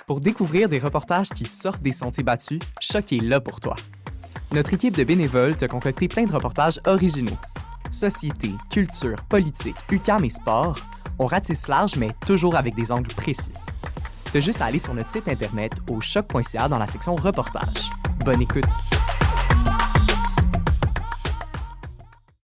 Pour découvrir des reportages qui sortent des sentiers battus, Choc est là pour toi. Notre équipe de bénévoles t'a concocté plein de reportages originaux. Société, culture, politique, UQAM et sport, on ratisse large mais toujours avec des angles précis. T'as juste à aller sur notre site internet au choc.ca dans la section reportages. Bonne écoute!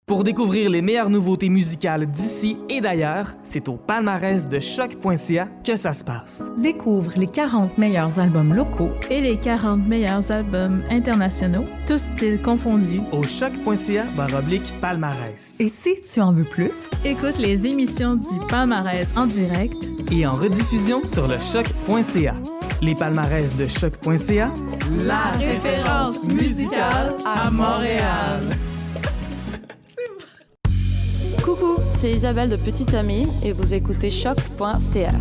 Pour découvrir les meilleures nouveautés musicales d'ici et d'ailleurs, c'est au palmarès de choc.ca que ça se passe. Découvre les 40 meilleurs albums locaux et les 40 meilleurs albums internationaux, tous styles confondus, au choc.ca/palmarès. Et si tu en veux plus, écoute les émissions du palmarès en direct et en rediffusion sur le choc.ca. Les palmarès de choc.ca, la référence musicale à Montréal. Coucou, c'est Isabelle de Petite Amie et vous écoutez choc.ca.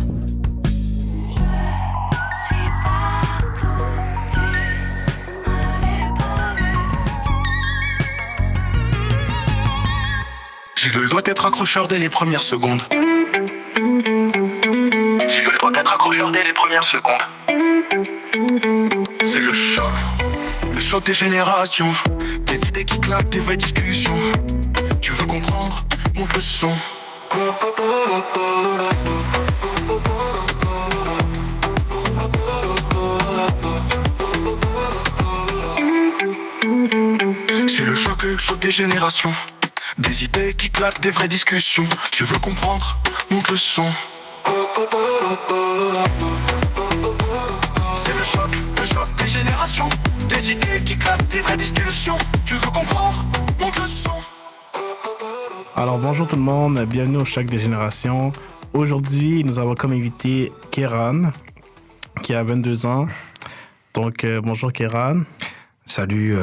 Jiggle doit être accrocheur dès les premières secondes. Jiggle doit être accrocheur dès les premières secondes. C'est le choc des générations. Des idées qui claquent, des vraies discussions. Tu veux comprendre? Monte le son. C'est le choc des générations. Des idées qui claquent, des vraies discussions. Tu veux comprendre? Monte le son. C'est le choc des générations. Des idées qui claquent, des vraies discussions. Tu veux comprendre? Monte le son. Alors bonjour tout le monde, bienvenue au Choc des générations. Aujourd'hui, nous avons comme invité Kéran, qui a 22 ans. Donc bonjour Kéran. Salut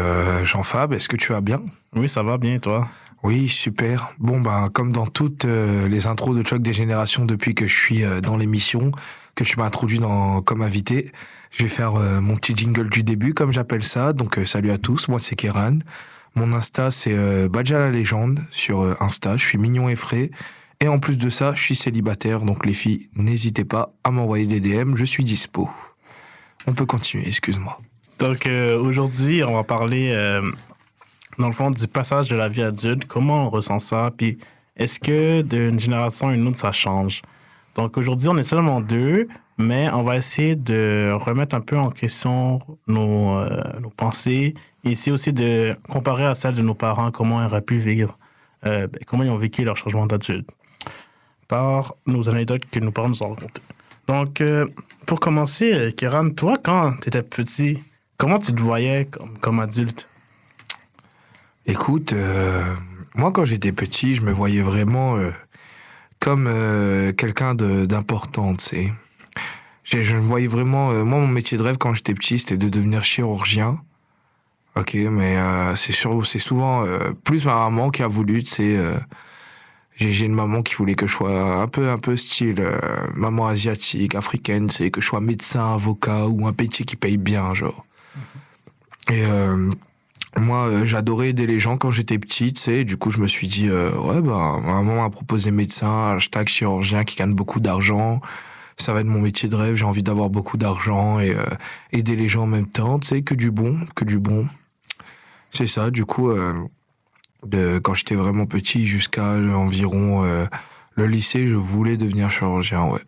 Jean-Fab, est-ce que tu vas bien? Oui, ça va bien, toi? Oui, super. Bon, ben, comme dans toutes les intros de Choc des générations depuis que je suis dans l'émission, que tu m'as introduit comme invité, je vais faire mon petit jingle du début, comme j'appelle ça. Donc salut à tous, moi c'est Kéran. Mon Insta, c'est Badja la légende sur Insta. Je suis mignon et frais. Et en plus de ça, je suis célibataire. Donc les filles, n'hésitez pas à m'envoyer des DM. Je suis dispo. On peut continuer, excuse-moi. Donc aujourd'hui, on va parler, dans le fond, du passage de la vie adulte. Comment on ressent ça? Puis est-ce que d'une génération à une autre, ça change? Donc aujourd'hui, on est seulement deux, mais on va essayer de remettre un peu en question nos pensées et essayer aussi de comparer à celles de nos parents, comment ils auraient pu vivre, comment ils ont vécu leur changement d'adulte par nos anecdotes que nos parents nous ont racontées. Donc, pour commencer, Kéran, toi, quand tu étais petit, comment tu te voyais comme adulte? Écoute, moi quand j'étais petit, je me voyais vraiment comme quelqu'un d'important, tu sais. Je me voyais vraiment... moi, mon métier de rêve quand j'étais petit, c'était de devenir chirurgien. Ok, mais c'est souvent plus ma maman qui a voulu, tu sais. J'ai une maman qui voulait que je sois un peu style maman asiatique, africaine, tu sais, que je sois médecin, avocat ou un métier qui paye bien, genre. Et moi, j'adorais aider les gens quand j'étais petit, tu sais. Du coup, je me suis dit, ouais, ma maman m'a proposé médecin, hashtag chirurgien qui gagne beaucoup d'argent. Ça va être mon métier de rêve, j'ai envie d'avoir beaucoup d'argent et aider les gens en même temps, tu sais, que du bon. C'est ça, du coup, quand j'étais vraiment petit jusqu'à environ le lycée, je voulais devenir chirurgien, ouais.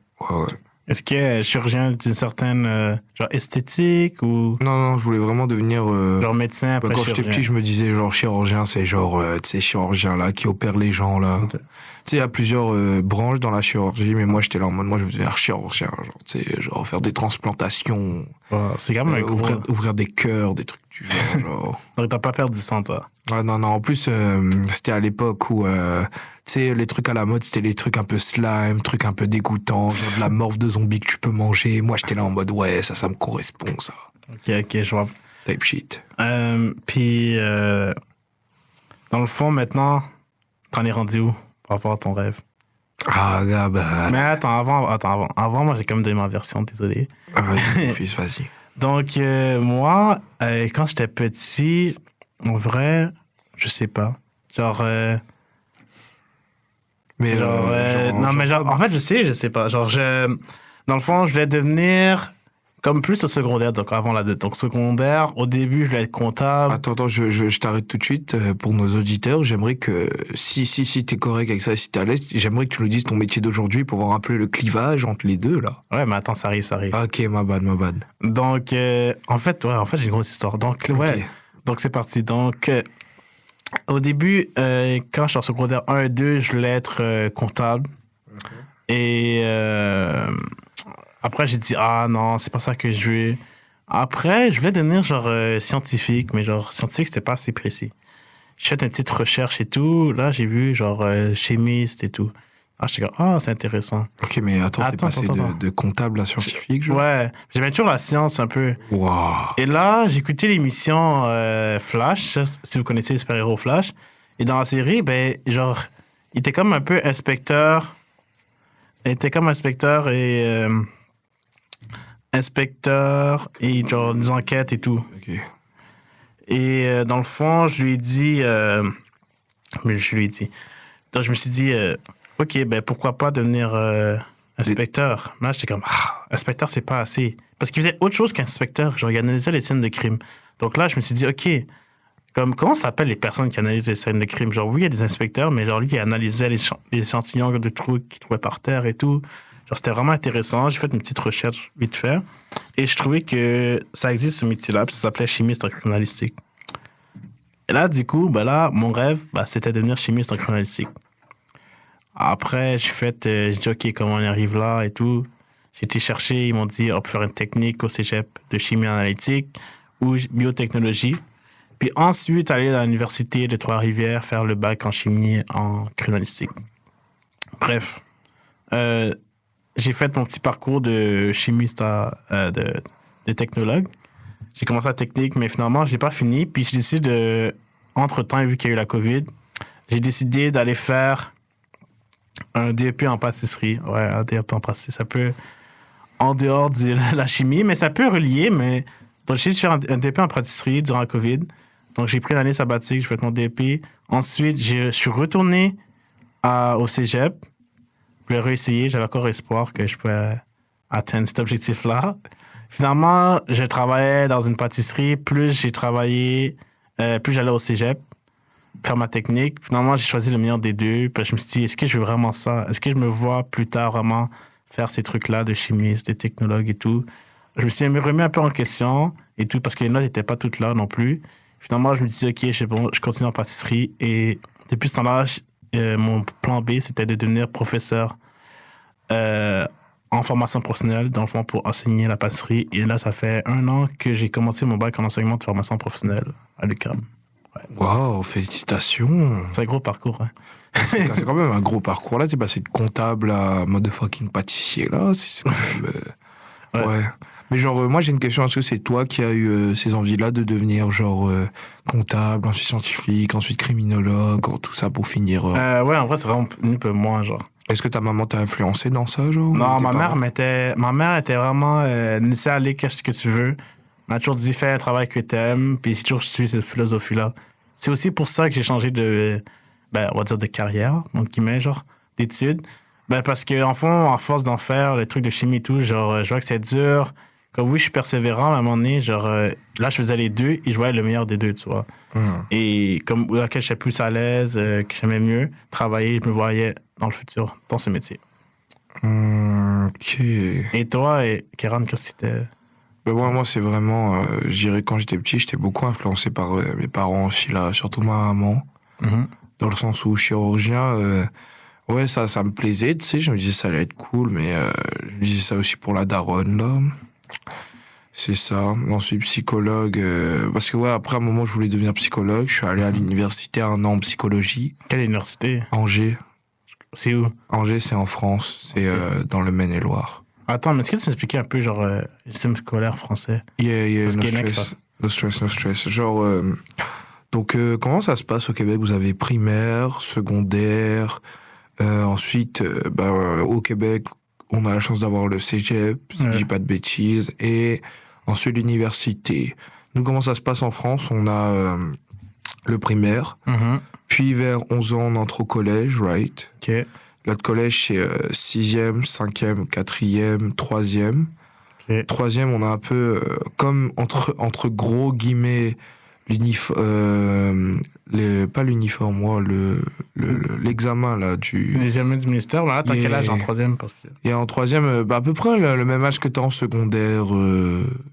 Est-ce que chirurgien d'une certaine genre esthétique ou... Non, je voulais vraiment devenir... genre médecin après quand j'étais petit, je me disais genre chirurgien, c'est genre, tu sais, chirurgien là, qui opère les gens là. Okay. Tu sais, il y a plusieurs branches dans la chirurgie, mais moi j'étais là en mode, moi je veux devenir chirurgien, genre, tu sais, genre faire des transplantations. C'est quand même ouvrir des cœurs, des trucs du genre. Donc t'as pas perdu ça, toi? Ah, non, en plus, c'était à l'époque où... tu sais, les trucs à la mode, c'était les trucs un peu slime, trucs un peu dégoûtants, genre de la morphe de zombie que tu peux manger. Moi, j'étais là en mode, ouais, ça me correspond, ça. Ok, je vois. Type shit. Puis, dans le fond, maintenant, t'en es rendu où par rapport à ton rêve? Ah, gars, ben... Mais attends, avant, moi, j'ai quand même donné ma version, désolé. Vas-y, mon fils, vas-y. Donc, moi, quand j'étais petit, en vrai, je sais pas. Genre... Mais en fait, je sais pas. Genre, dans le fond, je voulais devenir Comme plus au secondaire, donc avant la dette. Donc secondaire, au début, je voulais être comptable. Attends, je t'arrête tout de suite. Pour nos auditeurs, j'aimerais que, si t'es correct avec ça, si t'es à l'aise, j'aimerais que tu nous dises ton métier d'aujourd'hui pour voir un peu le clivage entre les deux, là. Ouais, mais attends, ça arrive. Ok, my bad. Donc, en fait, j'ai une grosse histoire. Donc, ouais. Ok. Donc, c'est parti. Donc, au début, quand je suis en secondaire 1 et 2, je voulais être comptable. Et après, j'ai dit, ah non, c'est pas ça que je veux. Après, je voulais devenir genre scientifique, mais genre scientifique, c'était pas assez précis. J'ai fait une petite recherche et tout. Là, j'ai vu genre chimiste et tout. Ah, j'étais comme, ah, c'est intéressant. Ok, mais attends, t'es passé attends. de comptable à scientifique, genre? Ouais, j'aimais toujours la science un peu. Waouh. Et là, j'ai écouté l'émission Flash, si vous connaissez les super-héros Flash. Et dans la série, ben, genre, il était comme un peu inspecteur. Il était comme inspecteur et genre des enquêtes et tout. Ok. Et dans le fond, je lui ai dit. Donc, je me suis dit, OK, ben pourquoi pas devenir inspecteur? Mais là, j'étais comme, inspecteur, c'est pas assez. Parce qu'il faisait autre chose qu'inspecteur. Genre, il analysait les scènes de crime. Donc là, je me suis dit, OK, comment s'appellent les personnes qui analysent les scènes de crime? Genre, oui, il y a des inspecteurs, mais genre, lui, il analysait les échantillons de trucs qu'il trouvait par terre et tout. Genre, c'était vraiment intéressant. J'ai fait une petite recherche vite fait. Et je trouvais que ça existe, ce métier-là, puis ça s'appelait chimiste en criminalistique. Et là, du coup, ben là, mon rêve, c'était de devenir chimiste en criminalistique. Après, j'ai dit, OK, comment on y arrive là et tout. J'ai été chercher, ils m'ont dit, on peut faire une technique au cégep de chimie analytique ou biotechnologie. Puis ensuite, aller à l'université de Trois-Rivières, faire le bac en chimie en criminalistique. Bref, j'ai fait mon petit parcours de chimiste de technologue. J'ai commencé la technique, mais finalement, je n'ai pas fini. Puis j'ai décidé entre-temps, vu qu'il y a eu la COVID, j'ai décidé d'aller faire un DEP en pâtisserie. Ouais, un DEP en pâtisserie. Ça peut, en dehors de la chimie, mais ça peut relier. Mais donc, j'ai décidé de faire un DEP en pâtisserie durant la COVID. Donc, j'ai pris l'année sabbatique, j'ai fait mon DEP. Ensuite, je suis retourné au cégep. Je vais réessayer. J'avais encore espoir que je pouvais atteindre cet objectif-là. Finalement, je travaillais dans une pâtisserie. Plus j'ai travaillé, plus j'allais au cégep faire ma technique. Finalement, j'ai choisi le meilleur des deux. Puis je me suis dit, est-ce que je veux vraiment ça? Est-ce que je me vois plus tard vraiment faire ces trucs-là de chimiste, de technologue et tout? Je me suis remis un peu en question et tout parce que les notes n'étaient pas toutes là non plus. Finalement, je me disais, OK, c'est bon, je continue en pâtisserie. Et depuis ce temps-là, mon plan B, c'était de devenir professeur en formation professionnelle, dans le fond, pour enseigner la pâtisserie. Et là, ça fait 1 an que j'ai commencé mon bac en enseignement de formation professionnelle à l'UQAM. Waouh, félicitations. C'est un gros parcours, hein. C'est quand même un gros parcours. Là, t'es passé de comptable à motherfucking pâtissier, là. C'est quand même... ouais. Mais genre, moi, j'ai une question. Est-ce que c'est toi qui as eu ces envies-là de devenir, genre, comptable, ensuite scientifique, ensuite criminologue, tout ça pour finir... Ouais, en vrai, c'est vraiment un peu moins, genre. Est-ce que ta maman t'a influencé dans ça, genre? Non, ma mère était vraiment... laissez aller, qu'est-ce que tu veux. Elle m'a toujours dit, fais un travail que t'aimes, puis j'ai toujours suivi cette philosophie-là. C'est aussi pour ça que j'ai changé on va dire de carrière, entre guillemets, genre, d'études. Parce que, en fond, à force d'en faire, les trucs de chimie et tout, genre, je vois que c'est dur. Comme oui, je suis persévérant, mais à un moment donné, genre, là, je faisais les deux et je voyais le meilleur des deux, tu vois. Et comme laquelle j'étais plus à l'aise, que j'aimais mieux travailler, je me voyais dans le futur, dans ce métier. Ok. Et toi, Kéran, qu'est-ce que c'était? Moi, c'est vraiment, je dirais, quand j'étais petit, j'étais beaucoup influencé par mes parents aussi, là, surtout ma maman. Dans le sens où chirurgien, ouais, ça me plaisait, tu sais, je me disais ça allait être cool, mais je me disais ça aussi pour la daronne, là. C'est ça. Ensuite, psychologue, parce que, ouais, après un moment, je voulais devenir psychologue. Je suis allé à l'université 1 an en psychologie. Quelle université? Angers. C'est où? Angers, c'est en France. C'est dans le Maine-et-Loire. Attends, mais est-ce que tu m'expliquais un peu, genre, le système scolaire français? Yeah, Parce no qu'il y en a que stress. ça. No stress. Genre, donc, comment ça se passe au Québec? Vous avez primaire, secondaire, ensuite, au Québec, on a la chance d'avoir le cégep, si je dis pas de bêtises, et ensuite l'université. Nous, comment ça se passe en France? On a le primaire, puis vers 11 ans, on entre au collège, right? OK. Là, le collège, c'est 6e, 5e, 4e, 3e. Ok. Troisième, on a un peu comme entre gros guillemets pas l'uniforme, moi, l'examen là du. Les examens du ministère, là, t'as quel âge en troisième? Parce que... Et en troisième, à peu près le même âge que t'as en secondaire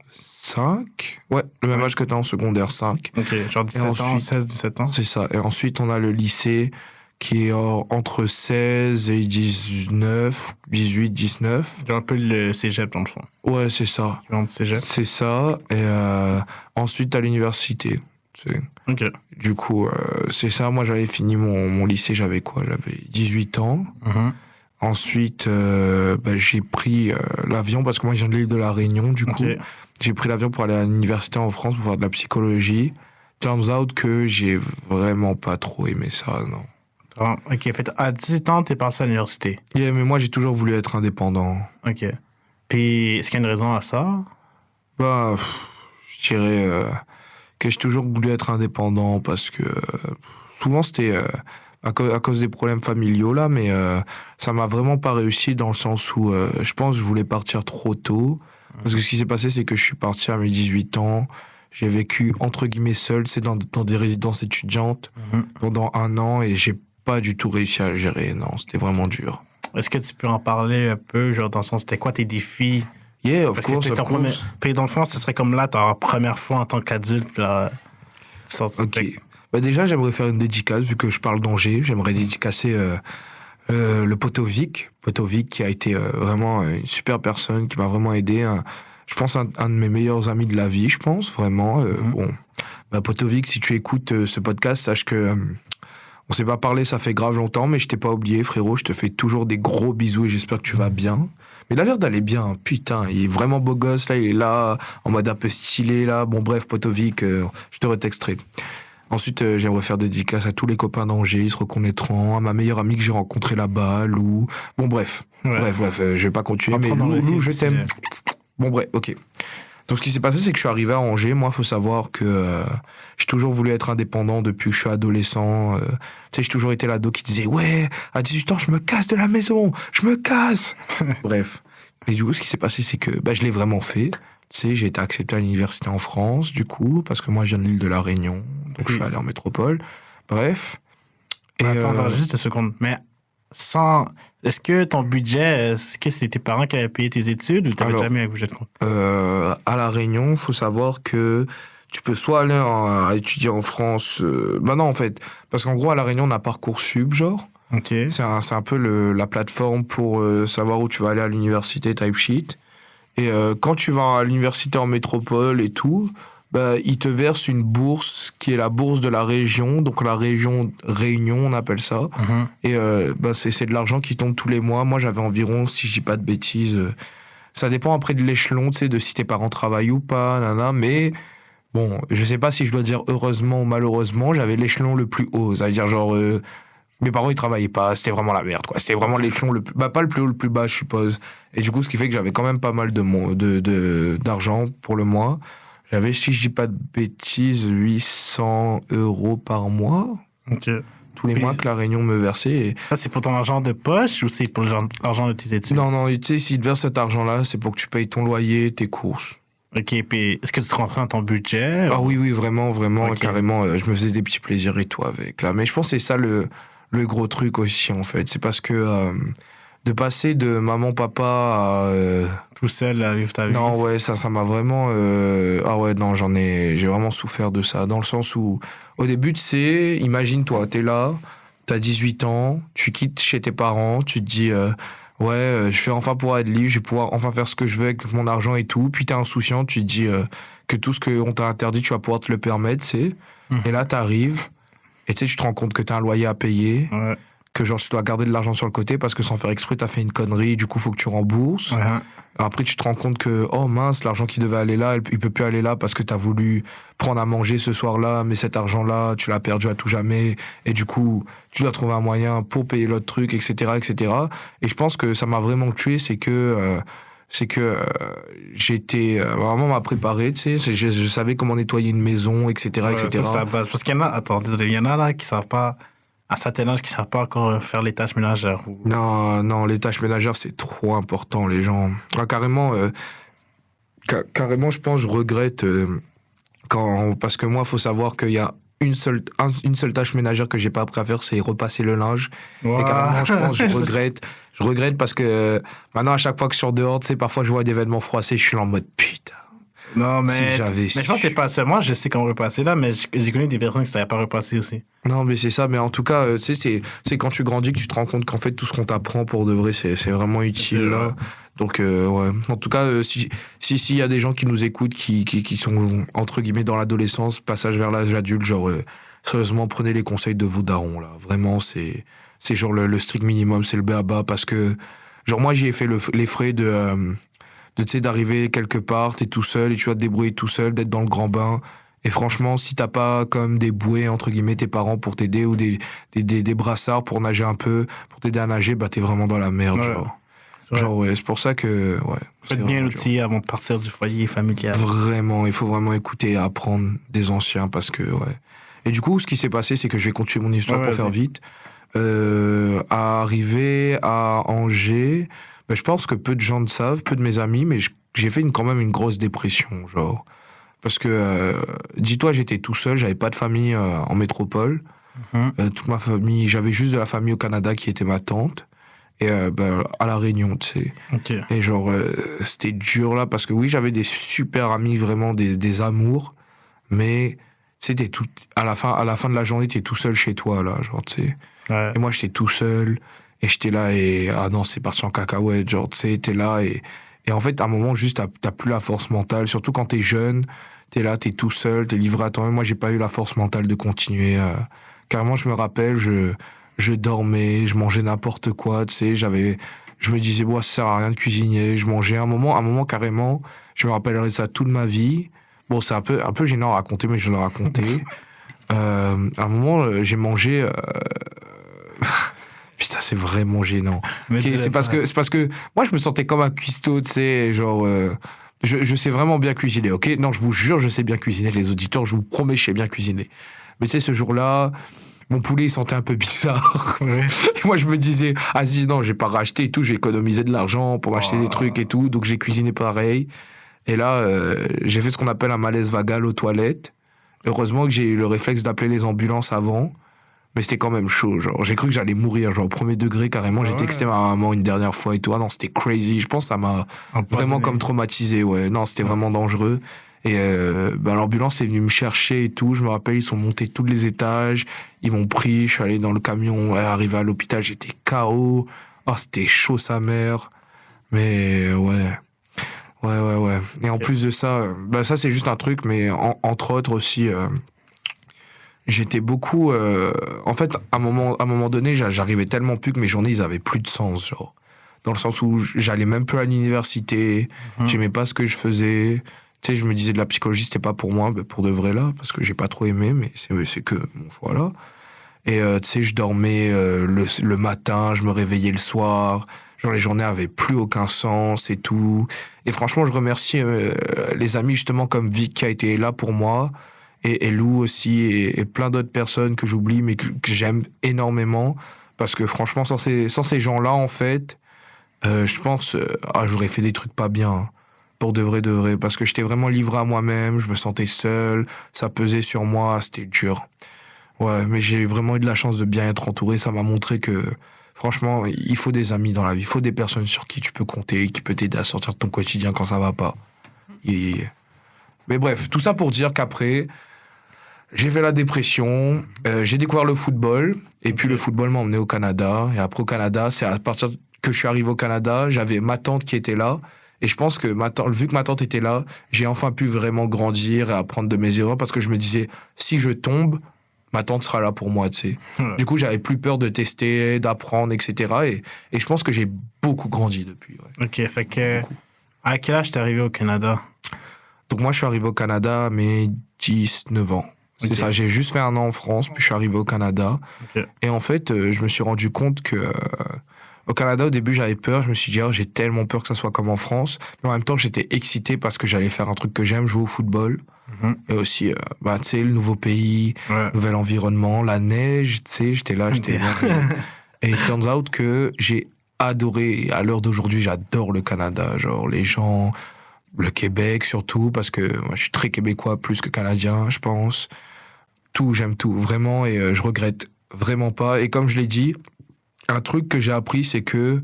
5. Ouais, le même âge que t'as en secondaire 5. Ok, genre 17 ans, 16, 17 ans. C'est ça. Et ensuite, on a le lycée qui est entre 16 et 19, 18, 19. Genre un peu le cégep, dans le fond. Ouais, c'est ça. Cégep. C'est ça. Et ensuite, à l'université. Tu sais. Ok. Du coup, c'est ça. Moi, j'avais fini mon lycée, j'avais quoi? J'avais 18 ans. Mhm. Ensuite, j'ai pris l'avion parce que moi, je viens de l'île de la Réunion. Du coup, j'ai pris l'avion pour aller à l'université en France pour faire de la psychologie. Turns out que j'ai vraiment pas trop aimé ça, non. Ok, fait à 18 ans, t'es passé à l'université. Yeah, mais moi, j'ai toujours voulu être indépendant. Ok. Puis, est-ce qu'il y a une raison à ça? Je dirais que j'ai toujours voulu être indépendant parce que souvent, c'était à cause des problèmes familiaux, là, mais ça m'a vraiment pas réussi dans le sens où je pense que je voulais partir trop tôt. Parce que ce qui s'est passé, c'est que je suis parti à mes 18 ans. J'ai vécu, entre guillemets, seul, c'est dans des résidences étudiantes pendant 1 an et j'ai pas du tout réussi à gérer. Non, c'était vraiment dur. Est-ce que tu peux en parler un peu, genre dans le sens, c'était quoi tes défis? Yeah, of Parce course, que of course. Puis dans le fond, ce serait comme là, ta première fois en tant qu'adulte, là, Ok. Déjà, j'aimerais faire une dédicace, vu que je parle d'Angers. J'aimerais dédicacer le poteau Vic. Poteau Vic qui a été vraiment une super personne, qui m'a vraiment aidé. Je pense un de mes meilleurs amis de la vie, je pense, vraiment. Poteau Vic, si tu écoutes ce podcast, sache que on s'est pas parlé, ça fait grave longtemps, mais je t'ai pas oublié, frérot. Je te fais toujours des gros bisous et j'espère que tu vas bien. Mais il a l'air d'aller bien, putain. Il est vraiment beau gosse, là. Il est là, en mode un peu stylé, là. Bon, bref, Poteau Vic, je te retexterai. Ensuite, j'aimerais faire dédicace à tous les copains d'Angers, ils se reconnaîtront, à ma meilleure amie que j'ai rencontrée là-bas, Lou. Bon, bref. Ouais. Bref, je vais pas continuer, mais Lou, je t'aime. Bon, bref, ok. Donc, ce qui s'est passé, c'est que je suis arrivé à Angers. Moi, faut savoir que j'ai toujours voulu être indépendant depuis que je suis adolescent. Tu sais, j'ai toujours été l'ado qui disait « Ouais, à 18 ans, je me casse de la maison, je me casse !» Bref. Et du coup, ce qui s'est passé, c'est que je l'ai vraiment fait. Tu sais, j'ai été accepté à l'université en France, du coup, parce que moi, je viens de l'île de la Réunion. Donc, je suis allé en métropole. Bref. Et attends, juste une seconde. Mais est-ce que ton budget, est-ce que c'était tes parents qui avaient payé tes études ou t'avais jamais un budget de compte? À la Réunion, faut savoir que tu peux soit aller à étudier en France. Non, en fait, parce qu'en gros, à la Réunion, on a Parcoursup, genre. Ok. C'est un peu la plateforme pour savoir où tu vas aller à l'université, type shit. Et quand tu vas à l'université en métropole et tout, ils te versent une bourse qui est la bourse de la région, donc la région Réunion, on appelle ça. Et c'est de l'argent qui tombe tous les mois. Moi, j'avais environ, si je dis pas de bêtises, ça dépend après de l'échelon, tu sais, de si tes parents travaillent ou pas, mais bon, je sais pas si je dois dire heureusement ou malheureusement, j'avais l'échelon le plus haut. Ça veut dire genre... mes parents, ils travaillaient pas. C'était vraiment la merde, quoi. C'était vraiment l'échelon le plus... pas le plus haut, le plus bas, je suppose. Et du coup, ce qui fait que j'avais quand même pas mal d'argent pour le mois. J'avais, si je dis pas de bêtises, 800 € par mois. Ok. Tous les mois que la Réunion me versait. Et... Ça, c'est pour ton argent de poche ou c'est pour l'argent de tes études? Non, tu sais, s'ils te versent cet argent-là, c'est pour que tu payes ton loyer, tes courses. Ok, puis est-ce que tu te rentrais dans ton budget? Ah oui, vraiment, Okay. carrément. Je me faisais des petits plaisirs et tout avec, là. Mais je pense que c'est ça le gros truc aussi, en fait. C'est parce que de passer de maman, papa à... tout seul à vivre ta vie? Non, ouais, ça m'a vraiment... Ah ouais, non, j'ai vraiment souffert de ça. Dans le sens où, au début, tu sais, imagine-toi, t'es là, t'as 18 ans, tu quittes chez tes parents, tu te dis... je vais enfin pouvoir être libre, je vais pouvoir enfin faire ce que je veux avec mon argent et tout. Puis t'es insouciant, tu te dis que tout ce qu'on t'a interdit, tu vas pouvoir te le permettre, tu sais. Et là, t'arrives... Et tu sais, tu te rends compte que t'as un loyer à payer, que genre tu dois garder de l'argent sur le côté parce que sans faire exprès, t'as fait une connerie, du coup, faut que tu rembourses. Après, tu te rends compte que, oh mince, l'argent qui devait aller là, il peut plus aller là parce que t'as voulu prendre à manger ce soir-là, mais cet argent-là, tu l'as perdu à tout jamais. Et du coup, tu dois trouver un moyen pour payer l'autre truc, etc., etc. Et je pense que ça m'a vraiment tué, c'est que j'étais... maman m'a préparé, tu sais, je savais comment nettoyer une maison, etc., etc. Ça, parce qu'il y en a... Attends, désolé, il y en a là qui savent pas... À certain âge, qui savent pas encore faire les tâches ménagères. Non, les tâches ménagères, c'est trop important, les gens. Carrément, carrément, je pense, je regrette parce que moi, il faut savoir qu'il y a une seule tâche ménagère que j'ai pas appris à faire, c'est repasser le linge. Wow. Et carrément, je pense, je regrette parce que maintenant, à chaque fois que je sors dehors, tu sais, parfois, je vois des vêtements froissés, je suis là en mode putain. Non, mais, Si j'avais mais je pense que t'es pas seul. Moi, je sais qu'on repasser là, mais j'ai connu des personnes qui ne savaient pas repasser aussi. Non, mais c'est ça. Mais en tout cas, tu sais, c'est quand tu grandis que tu te rends compte qu'en fait, tout ce qu'on t'apprend pour de vrai, c'est vraiment utile, là. Donc, ouais. En tout cas, s'il y a des gens qui nous écoutent, qui sont, entre guillemets, dans l'adolescence, passage vers l'âge adulte, genre, sérieusement, prenez les conseils de vos darons, là. Vraiment, c'est genre le strict minimum, c'est le b.a.-ba, parce que, genre, moi, j'y ai fait les frais tu sais, d'arriver quelque part, t'es tout seul et tu vas te débrouiller tout seul, d'être dans le grand bain. Et franchement, si t'as pas comme des bouées, entre guillemets, tes parents pour t'aider ou des brassards pour nager un peu, pour t'aider à nager, bah t'es vraiment dans la merde, genre. Genre, ouais, c'est pour ça que, ouais. Faites bien l'outil avant de partir du foyer familial. Vraiment, il faut vraiment écouter et apprendre des anciens parce que, ouais. Et du coup, ce qui s'est passé, c'est que je vais continuer mon histoire pour faire vite. Arrivé à Angers, ben, je pense que peu de gens le savent, peu de mes amis, mais j'ai fait quand même une grosse dépression, genre. Parce que, dis-toi, j'étais tout seul, j'avais pas de famille en métropole. Toute ma famille, j'avais juste de la famille au Canada qui était ma tante. Et ben, à La Réunion, tu sais. Okay. Et genre, c'était dur là, parce que oui, j'avais des super amis, vraiment des amours, mais tu sais, à la fin de la journée, t'es tout seul chez toi, là, genre, tu sais. Ouais. Et moi, j'étais tout seul, et j'étais là, et ah non, c'est parti en cacahuète, genre, tu sais, t'es là, et en fait, à un moment, juste, t'as plus la force mentale, surtout quand t'es jeune, t'es là, t'es tout seul, t'es livré à toi-même. Moi, j'ai pas eu la force mentale de continuer. Carrément, je me rappelle, je dormais, je mangeais n'importe quoi, tu sais, je me disais, bon, ça sert à rien de cuisiner, je mangeais un moment carrément, je me rappellerai ça toute ma vie. Bon, c'est un peu gênant à raconter, mais je vais le raconter. À un moment, j'ai mangé, putain, c'est vraiment gênant. Okay, c'est parce que moi, je me sentais comme un cuistot, tu sais, genre, je sais vraiment bien cuisiner, ok? Non, je vous jure, je sais bien cuisiner, les auditeurs, je vous promets, je sais bien cuisiner. Mais tu sais, ce jour-là, mon poulet, il sentait un peu bizarre. Ouais. Et moi, je me disais, ah si, non, j'ai pas racheté et tout, j'ai économisé de l'argent pour m'acheter des trucs et tout, donc j'ai cuisiné pareil. Et là, j'ai fait ce qu'on appelle un malaise vagal aux toilettes. Heureusement que j'ai eu le réflexe d'appeler les ambulances avant, mais c'était quand même chaud, genre, j'ai cru que j'allais mourir, genre, au premier degré, carrément. J'ai texté ma maman une dernière fois et tout. Ah non, c'était crazy. Je pense que ça m'a vraiment comme traumatisé, ouais. Non, c'était vraiment dangereux. Et ben, l'ambulance est venue me chercher et tout. Je me rappelle, ils sont montés tous les étages. Ils m'ont pris. Je suis allé dans le camion. Arrivé à l'hôpital, j'étais KO. Oh, c'était chaud, sa mère. Mais ouais. Ouais. Et en plus de ça, ben, ça, c'est juste un truc. Mais entre autres aussi, j'étais beaucoup... en fait, à un moment donné, j'arrivais tellement plus que mes journées, ils avaient plus de sens, genre. Dans le sens où j'allais même plus à l'université. J'aimais pas ce que je faisais. Tu sais, je me disais de la psychologie, c'était pas pour moi, mais pour de vrai là, parce que j'ai pas trop aimé, mais c'est que mon choix là. Et tu sais, je dormais le matin, je me réveillais le soir, genre les journées avaient plus aucun sens et tout. Et franchement, je remercie les amis justement comme Vic qui a été là pour moi, et Lou aussi, et plein d'autres personnes que j'oublie, mais que j'aime énormément, parce que franchement, sans ces gens-là, en fait, je pense, j'aurais fait des trucs pas bien. Pour de vrai, parce que j'étais vraiment livré à moi-même, je me sentais seul, ça pesait sur moi, c'était dur. Ouais, mais j'ai vraiment eu de la chance de bien être entouré, ça m'a montré que, franchement, il faut des amis dans la vie, il faut des personnes sur qui tu peux compter, qui peut t'aider à sortir de ton quotidien quand ça va pas. Mais bref, tout ça pour dire qu'après, j'ai fait la dépression, j'ai découvert le football, et puis le football m'a emmené au Canada, et après au Canada, c'est à partir que je suis arrivé au Canada, j'avais ma tante qui était là. Et je pense que vu que ma tante était là, j'ai enfin pu vraiment grandir et apprendre de mes erreurs parce que je me disais, si je tombe, ma tante sera là pour moi, tu sais. Du coup, j'avais plus peur de tester, d'apprendre, etc. Et je pense que j'ai beaucoup grandi depuis. Ouais. Ok, fait que... À quel âge t'es arrivé au Canada? Donc moi, je suis arrivé au Canada à mes 19 ans. C'est ça, j'ai juste fait 1 an en France, puis je suis arrivé au Canada. Okay. Et en fait, je me suis rendu compte que... Au Canada, au début, j'avais peur. Je me suis dit, j'ai tellement peur que ça soit comme en France. Mais en même temps, j'étais excité parce que j'allais faire un truc que j'aime, jouer au football. Et aussi, tu sais, le nouveau pays, nouvel environnement, la neige, tu sais, j'étais là. Et it turns out que j'ai adoré. À l'heure d'aujourd'hui, j'adore le Canada. Genre, les gens, le Québec surtout, parce que moi, je suis très québécois, plus que canadien, je pense. Tout, j'aime tout, vraiment, et je regrette vraiment pas. Et comme je l'ai dit, un truc que j'ai appris, c'est que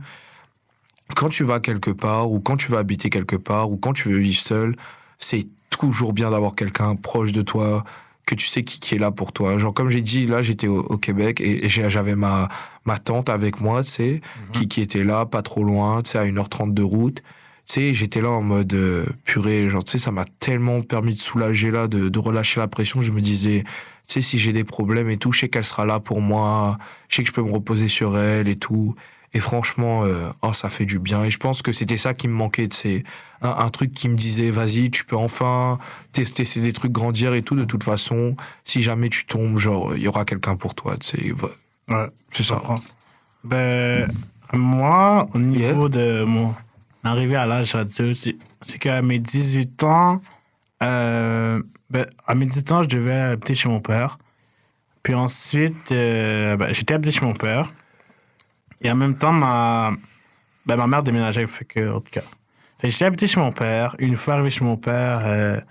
quand tu vas quelque part, ou quand tu vas habiter quelque part, ou quand tu veux vivre seul, c'est toujours bien d'avoir quelqu'un proche de toi, que tu sais qui est là pour toi. Genre, comme j'ai dit, là, j'étais au Québec, et j'avais ma tante avec moi, tu sais, qui était là, pas trop loin, tu sais, à 1h30 de route. Tu sais, j'étais là en mode purée, genre, tu sais, ça m'a tellement permis de soulager là, de relâcher la pression. Je me disais, tu sais, si j'ai des problèmes et tout, je sais qu'elle sera là pour moi, je sais que je peux me reposer sur elle et tout. Et franchement, ça fait du bien. Et je pense que c'était ça qui me manquait, tu sais, un truc qui me disait, vas-y, tu peux enfin tester des trucs, grandir et tout. De toute façon, si jamais tu tombes, genre, il y aura quelqu'un pour toi, tu sais. Ouais, c'est ça. Ben, moi, au niveau de mon arrivée à l'âge adulte, c'est qu'à mes 18 ans, à mes 18 ans, je devais habiter chez mon père. Puis ensuite, j'étais habité chez mon père. Et en même temps, ma mère déménageait, fait que, en tout cas. Fait que j'étais habité chez mon père. Une fois arrivé chez mon père,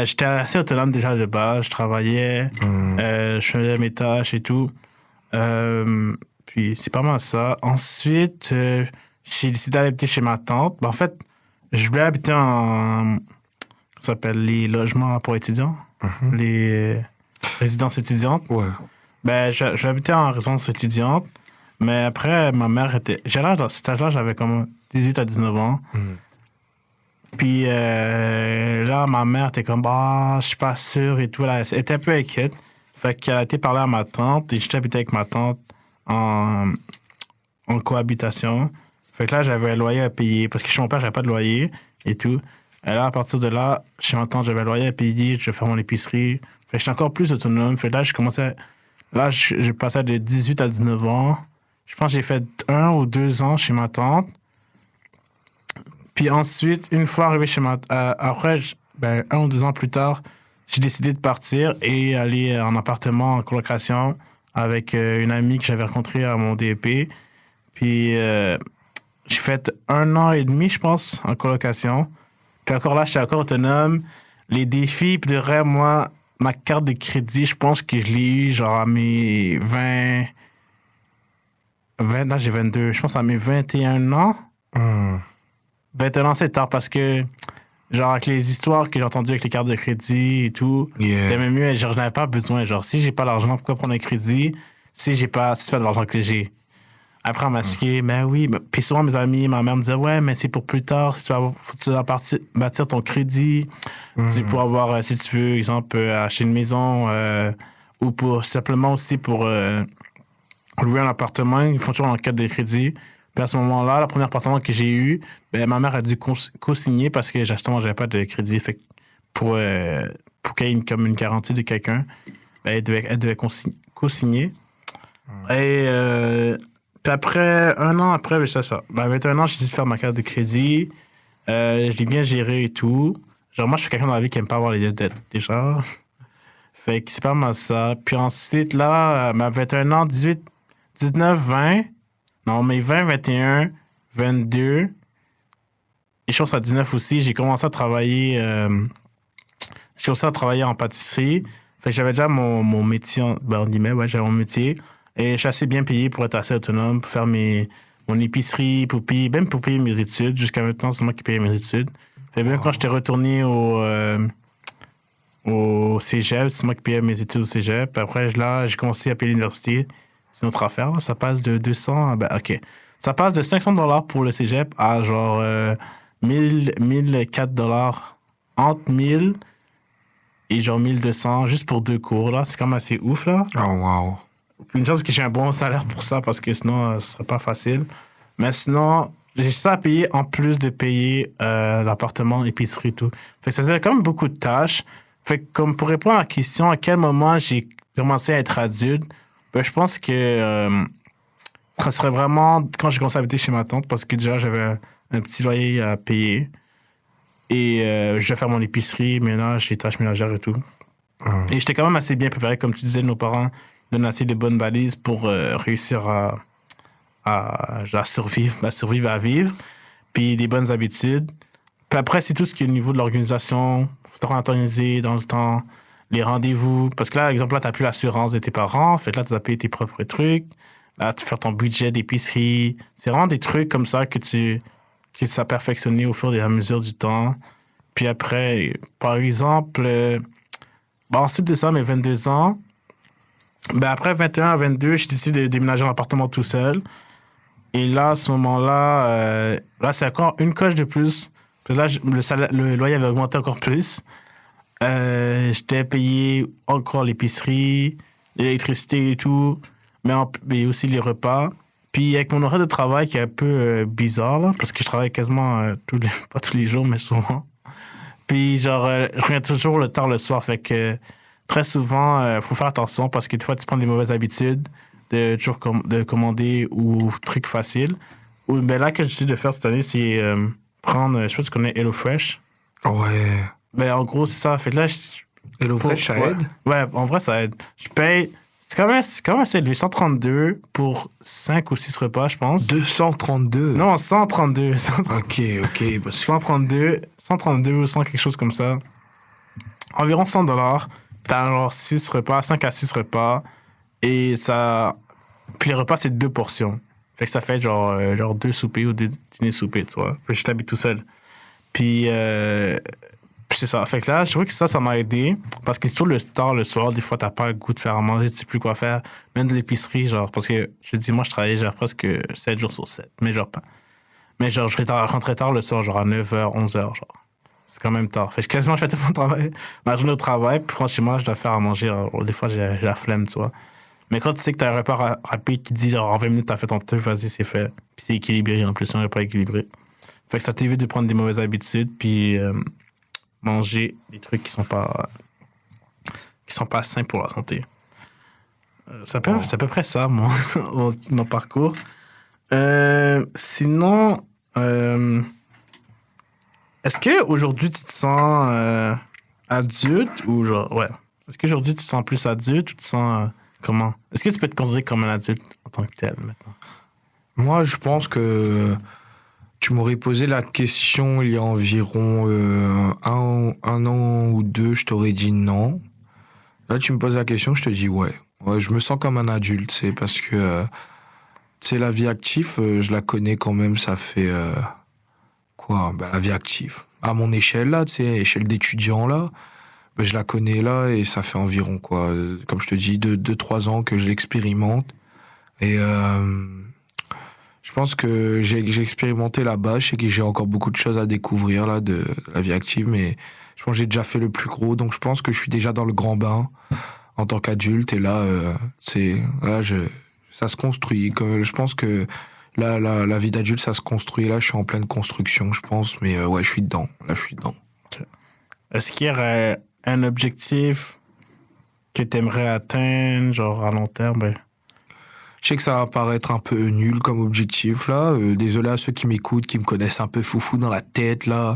j'étais assez autonome déjà de base. Je travaillais, je faisais mes tâches et tout. Puis c'est pas mal ça. Ensuite, j'ai décidé d'habiter chez ma tante. En fait, je voulais habiter ça s'appelle les logements pour étudiants. Les résidences étudiantes. Ouais. J'habitais en résidence étudiante. Mais après, ma mère était... Cet âge-là, j'avais comme 18 à 19 ans. Puis là, ma mère était comme, je suis pas sûre et tout. Elle était un peu inquiète. Fait qu'elle a été parler à ma tante et j'étais habité avec ma tante en cohabitation. Fait que là, j'avais un loyer à payer parce que chez mon père, j'avais pas de loyer et tout. Et là, à partir de là, chez ma tante, j'avais un loyer à payer, je devais faire mon épicerie. Fait que j'étais encore plus autonome. Fait que là, j'ai passé de 18 à 19 ans. Je pense que j'ai fait 1 ou 2 ans chez ma tante. Puis ensuite, une fois arrivé chez après, 1 ou 2 ans plus tard, j'ai décidé de partir et aller en appartement en colocation avec une amie que j'avais rencontrée à mon DEP. Puis j'ai fait 1 an et demi, je pense, en colocation. Puis encore là, j'étais encore autonome. Les défis, puis de vrai, moi, ma carte de crédit, je pense que je l'ai eu genre à mes 20 ans, j'ai 22. Je pense à mes 21 ans. 21 ans, c'est tard parce que, genre, avec les histoires que j'ai entendues avec les cartes de crédit et tout, j'aimais mieux, genre, je n'avais pas besoin. Genre, si j'ai pas l'argent, pourquoi prendre un crédit si c'est pas de l'argent que j'ai? Après, on m'a expliqué, mais oui. Puis souvent, mes amis, ma mère me disait, ouais, mais c'est pour plus tard. Si tu vas bâtir ton crédit, tu peux avoir, si tu veux, exemple, acheter une maison ou pour simplement aussi pour louer un appartement. Ils font toujours l'enquête de crédit. Puis à ce moment-là, le premier appartement que j'ai eu, ma mère a dû co-signer parce que justement, j'avais pas de crédit. Fait que pour qu'il y ait une garantie de quelqu'un, elle devait co-signer. Et puis après, 1 an après, c'est ça. À 21 ans, j'ai décidé de faire ma carte de crédit. Je l'ai bien géré et tout. Genre, moi, je suis quelqu'un dans la vie qui aime pas avoir les dettes, déjà. Fait que c'est pas mal ça. Puis ensuite, là, à 21 ans, 18, 19, 20. Non, mais 20, 21, 22. Et je pense à 19 aussi, j'ai commencé à travailler... en pâtisserie. Fait que j'avais déjà mon métier, on dit, j'avais mon métier. Et je suis assez bien payé pour être assez autonome, pour faire mon épicerie, même pour payer mes études. Jusqu'à maintenant, c'est moi qui payais mes études. Et même quand j'étais retourné au cégep, c'est moi qui payais mes études au cégep. Après, là, j'ai commencé à payer l'université. C'est notre affaire, là. Ça passe de 200... OK. Ça passe de $500 pour le cégep à genre 1,004 $. Entre 1000 et genre 1200 juste pour 2 cours, là. C'est quand même assez ouf, là. Oh, wow. Une chance que j'ai un bon salaire pour ça parce que sinon, ce serait pas facile. Mais sinon, j'ai ça à payer en plus de payer l'appartement, l'épicerie, tout. Fait que ça faisait quand même beaucoup de tâches. Fait que comme pour répondre à la question, à quel moment j'ai commencé à être adulte, je pense que ça serait vraiment quand j'ai commencé à habiter chez ma tante parce que déjà, j'avais un petit loyer à payer. Et je devais faire mon épicerie, ménage, les tâches ménagères et tout. Et j'étais quand même assez bien préparé. Comme tu disais, nos parents donnent assez de bonnes balises pour réussir à survivre, à vivre. Puis des bonnes habitudes. Puis après, c'est tout ce qui est au niveau de l'organisation. Faut t'organiser dans le temps, les rendez-vous. Parce que là, par exemple, là, t'as plus l'assurance de tes parents. Fait que là, tu as payé tes propres trucs. Là, tu fais ton budget d'épicerie. C'est vraiment des trucs comme ça que tu as perfectionné au fur et à mesure du temps. Puis après, par exemple, ensuite de ça, mes 22 ans, après 21 à 22, je décide de déménager en appartement tout seul. Et là, à ce moment-là, là, c'est encore une coche de plus. Puis là, le loyer avait augmenté encore plus. J'étais payé encore l'épicerie, l'électricité et tout, mais aussi les repas. Puis avec mon horaire de travail qui est un peu bizarre, là, parce que je travaille quasiment pas tous les jours, mais souvent. Puis genre, je reviens toujours tard le soir, fait que très souvent, faut faire attention parce que des fois, tu prends des mauvaises habitudes de toujours de commander ou trucs faciles. Ou ben là, que je décide de faire cette année, c'est prendre, je sais pas si tu connais HelloFresh. Ouais. Ben en gros, c'est ça. Fait que là, HelloFresh, ça aide? Ouais, en vrai, ça aide. Je paye. C'est quand même assez élevé. 132 pour 5 ou 6 repas, je pense. 232? Non, 132. Ok. Parce que... 132 ou 100, quelque chose comme ça. Environ $100. T'as genre 6 repas, 5 à 6 repas. Et ça... Puis les repas, c'est 2 portions. Fait que ça fait genre 2 soupers ou 2 dîners soupers, tu vois. Puis je t'habite tout seul. Puis c'est ça. Fait que là, je trouvais que ça m'a aidé. Parce que sur le tard, le soir, des fois, t'as pas le goût de faire à manger, tu sais plus quoi faire. Même de l'épicerie, genre, parce que je dis, moi, je travaillais genre presque 7 jours sur 7. Mais genre, pas. Mais genre, je rentrais tard le soir, genre à 9h, 11h, genre. C'est quand même tard. Fait que quasiment, je fais tout mon travail. Ma journée au travail, puis franchement, je dois faire à manger. Alors, des fois, j'ai la flemme, tu vois. Mais quand tu sais que t'as un repas rapide qui te dit, genre, en 20 minutes, t'as fait ton truc, vas-y, c'est fait. Puis c'est équilibré, en plus, c'est un repas équilibré. Fait que ça t'évite de prendre des mauvaises habitudes, puis manger des trucs qui sont pas sains pour la santé. C'est à peu près ça, mon parcours. Sinon, est-ce qu'aujourd'hui, tu te sens adulte ou genre, ouais. Est-ce qu'aujourd'hui, tu te sens plus adulte ou tu te sens comment? Est-ce que tu peux te considérer comme un adulte en tant que tel maintenant? Moi, je pense que tu m'aurais posé la question il y a environ un an ou deux, je t'aurais dit non. Là, tu me poses la question, je te dis ouais. Ouais, je me sens comme un adulte, c'est parce que la vie active, je la connais quand même, ça fait la vie active. À mon échelle, là, tu sais, échelle d'étudiant, là, je la connais, là, et ça fait environ, comme je te dis, 2-3 ans que je l'expérimente. Et je pense que j'ai expérimenté là-bas. Je sais que j'ai encore beaucoup de choses à découvrir, là, de la vie active, mais je pense que j'ai déjà fait le plus gros. Donc, je pense que je suis déjà dans le grand bain en tant qu'adulte. Et là, ça se construit. Je pense que la vie d'adulte, ça se construit. Là, je suis en pleine construction, je pense. Mais ouais, je suis dedans. Là, je suis dedans. Est-ce qu'il y aurait un objectif que tu aimerais atteindre, genre à long terme? Je sais que ça va paraître un peu nul comme objectif, là. Désolé à ceux qui m'écoutent, qui me connaissent un peu foufou dans la tête, là.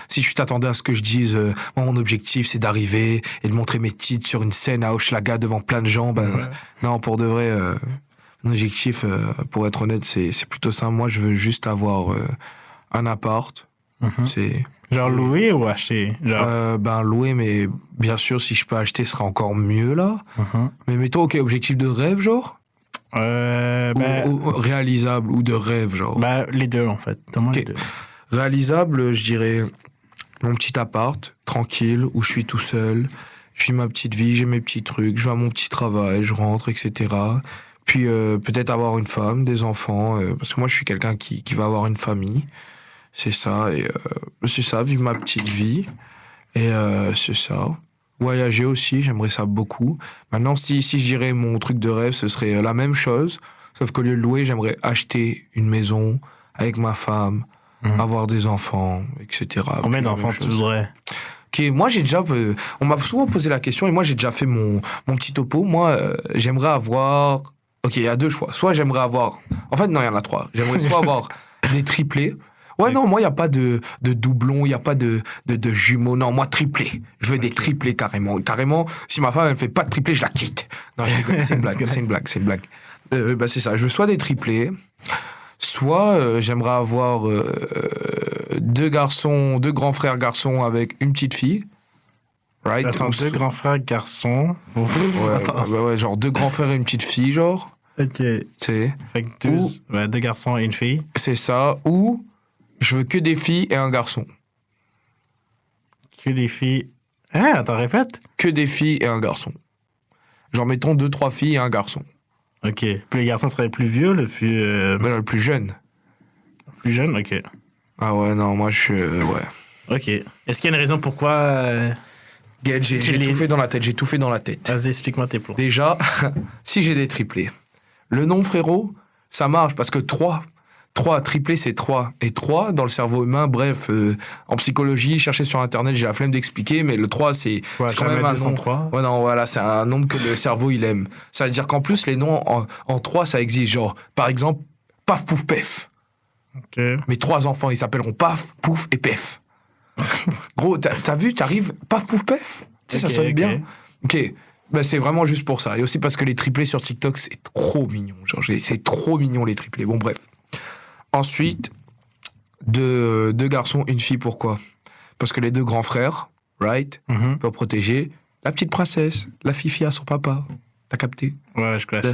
Si tu t'attendais à ce que je dise, moi, mon objectif, c'est d'arriver et de montrer mes titres sur une scène à Hochelaga devant plein de gens, non, pour de vrai, mon objectif, pour être honnête, c'est plutôt ça. Moi, je veux juste avoir un appart. C'est... Genre louer ou acheter? Louer, mais bien sûr, si je peux acheter, ce sera encore mieux, là. Mais mettons, ok, objectif de rêve, genre? Ou réalisable ou de rêve, genre? Les deux, en fait. Okay. Les deux. Réalisable, je dirais mon petit appart, tranquille, où je suis tout seul. Je vis ma petite vie, j'ai mes petits trucs, je vais à mon petit travail, je rentre, etc. Puis peut-être avoir une femme, des enfants, parce que moi, je suis quelqu'un qui va avoir une famille. C'est ça, et c'est ça, vivre ma petite vie. Et c'est ça. Voyager aussi, j'aimerais ça beaucoup. Maintenant, si je dirais mon truc de rêve, ce serait la même chose, sauf qu'au lieu de louer, j'aimerais acheter une maison avec ma femme, avoir des enfants, etc. Combien d'enfants tu voudrais? Ok, moi j'ai déjà... on m'a souvent posé la question et moi j'ai déjà fait mon petit topo. Moi, j'aimerais avoir... Ok, il y a 2 choix. Soit j'aimerais avoir... En fait, non, il y en a 3. J'aimerais soit avoir des triplés. Ouais, non, moi, il n'y a pas de doublons, il n'y a pas de jumeaux. Non, moi, triplé. Je veux des triplés, carrément. Carrément, si ma femme, elle ne fait pas de triplé, je la quitte. Non, c'est une blague, c'est une blague. C'est ça. Je veux soit des triplés, soit j'aimerais avoir deux grands frères garçons avec une petite fille. Right? Attends, deux grands frères garçons. Ouais, genre deux grands frères et une petite fille, genre. Ok. Tu sais. Fait que deux garçons et une fille. C'est ça. Ou je veux que des filles et un garçon. Que des filles. Hein, attends, répète. Que des filles et un garçon. Genre, mettons 2-3 filles et un garçon. Ok. Puis les garçons seraient les plus vieux, le Le plus jeune. plus jeune, ok. Ah ouais, non, moi je suis. Ouais. Ok. Est-ce qu'il y a une raison pourquoi. J'ai tout fait dans la tête. Vas-y, explique-moi tes plans. Déjà, si j'ai des triplés, le nom frérot, ça marche parce que 3 triplés, c'est 3. Et 3, dans le cerveau humain, bref, en psychologie, chercher sur Internet, j'ai la flemme d'expliquer, mais le 3, c'est quand même un nombre. Ouais, non, voilà, c'est un nombre que le cerveau, il aime. Ça veut dire qu'en plus, les noms en 3, ça existe. Genre, par exemple, Paf, Pouf, Pef. Ok. Mes 3 enfants, ils s'appelleront Paf, Pouf et Pef. Gros, t'as vu, t'arrives Paf, Pouf, Pef. Tu sais, ça sonne bien. Ok. Ben, c'est vraiment juste pour ça. Et aussi parce que les triplés sur TikTok, c'est trop mignon. Genre, c'est trop mignon, les triplés. Bon, bref. Ensuite, deux garçons, une fille. Pourquoi? Parce que les deux grands frères, right, peuvent protéger la petite princesse, la fifi à son papa. T'as capté? Ouais, je capte.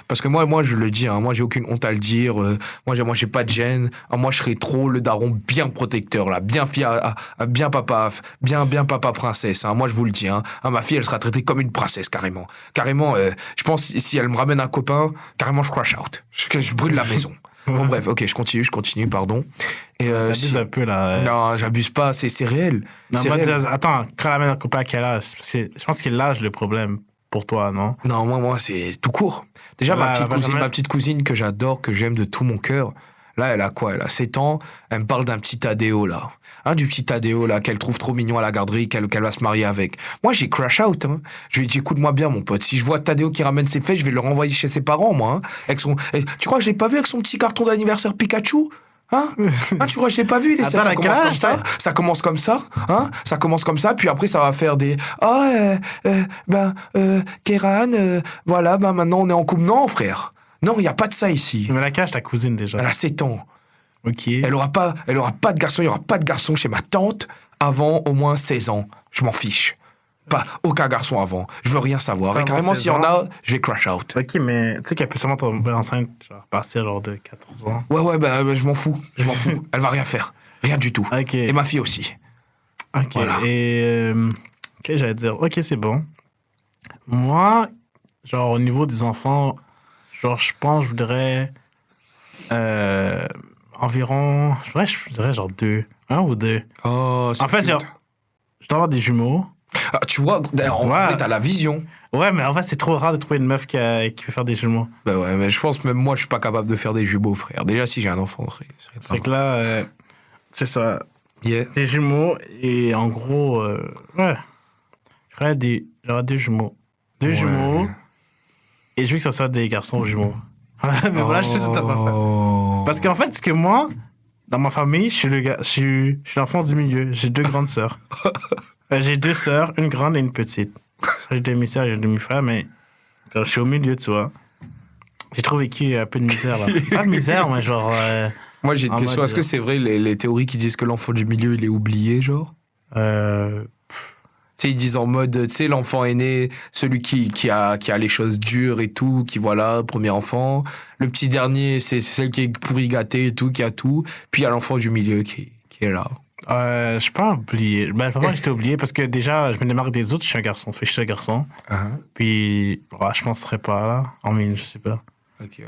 Parce que moi, je le dis, hein, moi, j'ai aucune honte à le dire. Moi, j'ai pas de gêne. Moi, je serais trop le daron bien protecteur, là. Bien fille, bien papa, bien papa princesse. Hein. Moi, je vous le dis. Hein. Ma fille, elle sera traitée comme une princesse, carrément. Carrément, je pense, si elle me ramène un copain, carrément, je crash out. Je brûle la maison. Bon, bref, ok, je continue, pardon. T'abuses un peu, là. Non, j'abuse pas, c'est réel. Non, attends, quand elle ramène un copain à quel âge? Je pense que c'est l'âge le problème. Pour toi, non? Non, moi, c'est tout court. Déjà, ma petite cousine que j'adore, que j'aime de tout mon cœur, là, elle a quoi? Elle a 7 ans. Elle me parle d'un petit Tadéo, là. Du petit Tadéo, là, qu'elle trouve trop mignon à la garderie, qu'elle va se marier avec. Moi, j'ai crash out, hein. Je lui dis, écoute-moi bien, mon pote. Si je vois Tadéo qui ramène ses fêtes, je vais le renvoyer chez ses parents, moi, hein. Tu crois que je l'ai pas vu avec son petit carton d'anniversaire Pikachu? Tu vois, je l'ai pas vu. Ça commence comme ça. Ça commence comme ça. Ça commence comme ça. Puis après, ça va faire des. Kéran, voilà, maintenant on est en couple. Non, frère. Non, il n'y a pas de ça ici. Mais la cache ta cousine déjà. Elle a 7 ans. Ok. Elle aura pas de garçon. Il n'y aura pas de garçon chez ma tante avant au moins 16 ans. Je m'en fiche. Pas aucun garçon avant. Je veux rien savoir. Et carrément, s'il y en a, je vais crash out. Ok, mais tu sais qu'elle peut seulement tomber enceinte, genre, à partir genre de 14 ans. Ouais, je m'en fous. Elle va rien faire. Rien du tout. Ok. Et ma fille aussi. Ok. Voilà. Et. Ok, j'allais dire. Ok, c'est bon. Moi, genre, au niveau des enfants, genre, je pense, je voudrais. Environ. Je dirais genre 2. 1 ou 2. Oh, c'est en fait, genre, je dois avoir des jumeaux. Ah, tu vois, en vrai, t'as la vision. Ouais, mais en fait, c'est trop rare de trouver une meuf qui veut faire des jumeaux. Bah ouais, mais je pense même moi, je suis pas capable de faire des jumeaux, frère. Déjà, si j'ai un enfant, c'est que là, c'est ça. Yeah. Des jumeaux, et en gros, ouais. J'aurais 2 jumeaux. 2 jumeaux, et je veux que ce soit des garçons jumeaux. Mais voilà, je sais ça pas faire. Parce qu'en fait, parce que moi, dans ma famille, je suis l'enfant du milieu. J'ai 2 grandes sœurs. J'ai 2 sœurs, une grande et une petite. J'ai demi-sœur et demi-frère, mais je suis au milieu, tu vois. J'ai trop vécu un peu de misère, là. Pas de misère, mais genre... Moi, j'ai une question. Est-ce que c'est vrai les théories qui disent que l'enfant du milieu, il est oublié, genre? Tu sais, ils disent en mode, tu sais, l'enfant aîné, celui qui a les choses dures et tout, qui, voilà, premier enfant. Le petit dernier, c'est celle qui est pourri gâté et tout, qui a tout. Puis il y a l'enfant du milieu qui est là. Je suis pas oublié. Ben, vraiment, j'étais oublié parce que déjà, je me démarque des autres, je suis un garçon. Fait que je suis un garçon. Puis, je m'en serais pas là. En mine, je sais pas. Ok.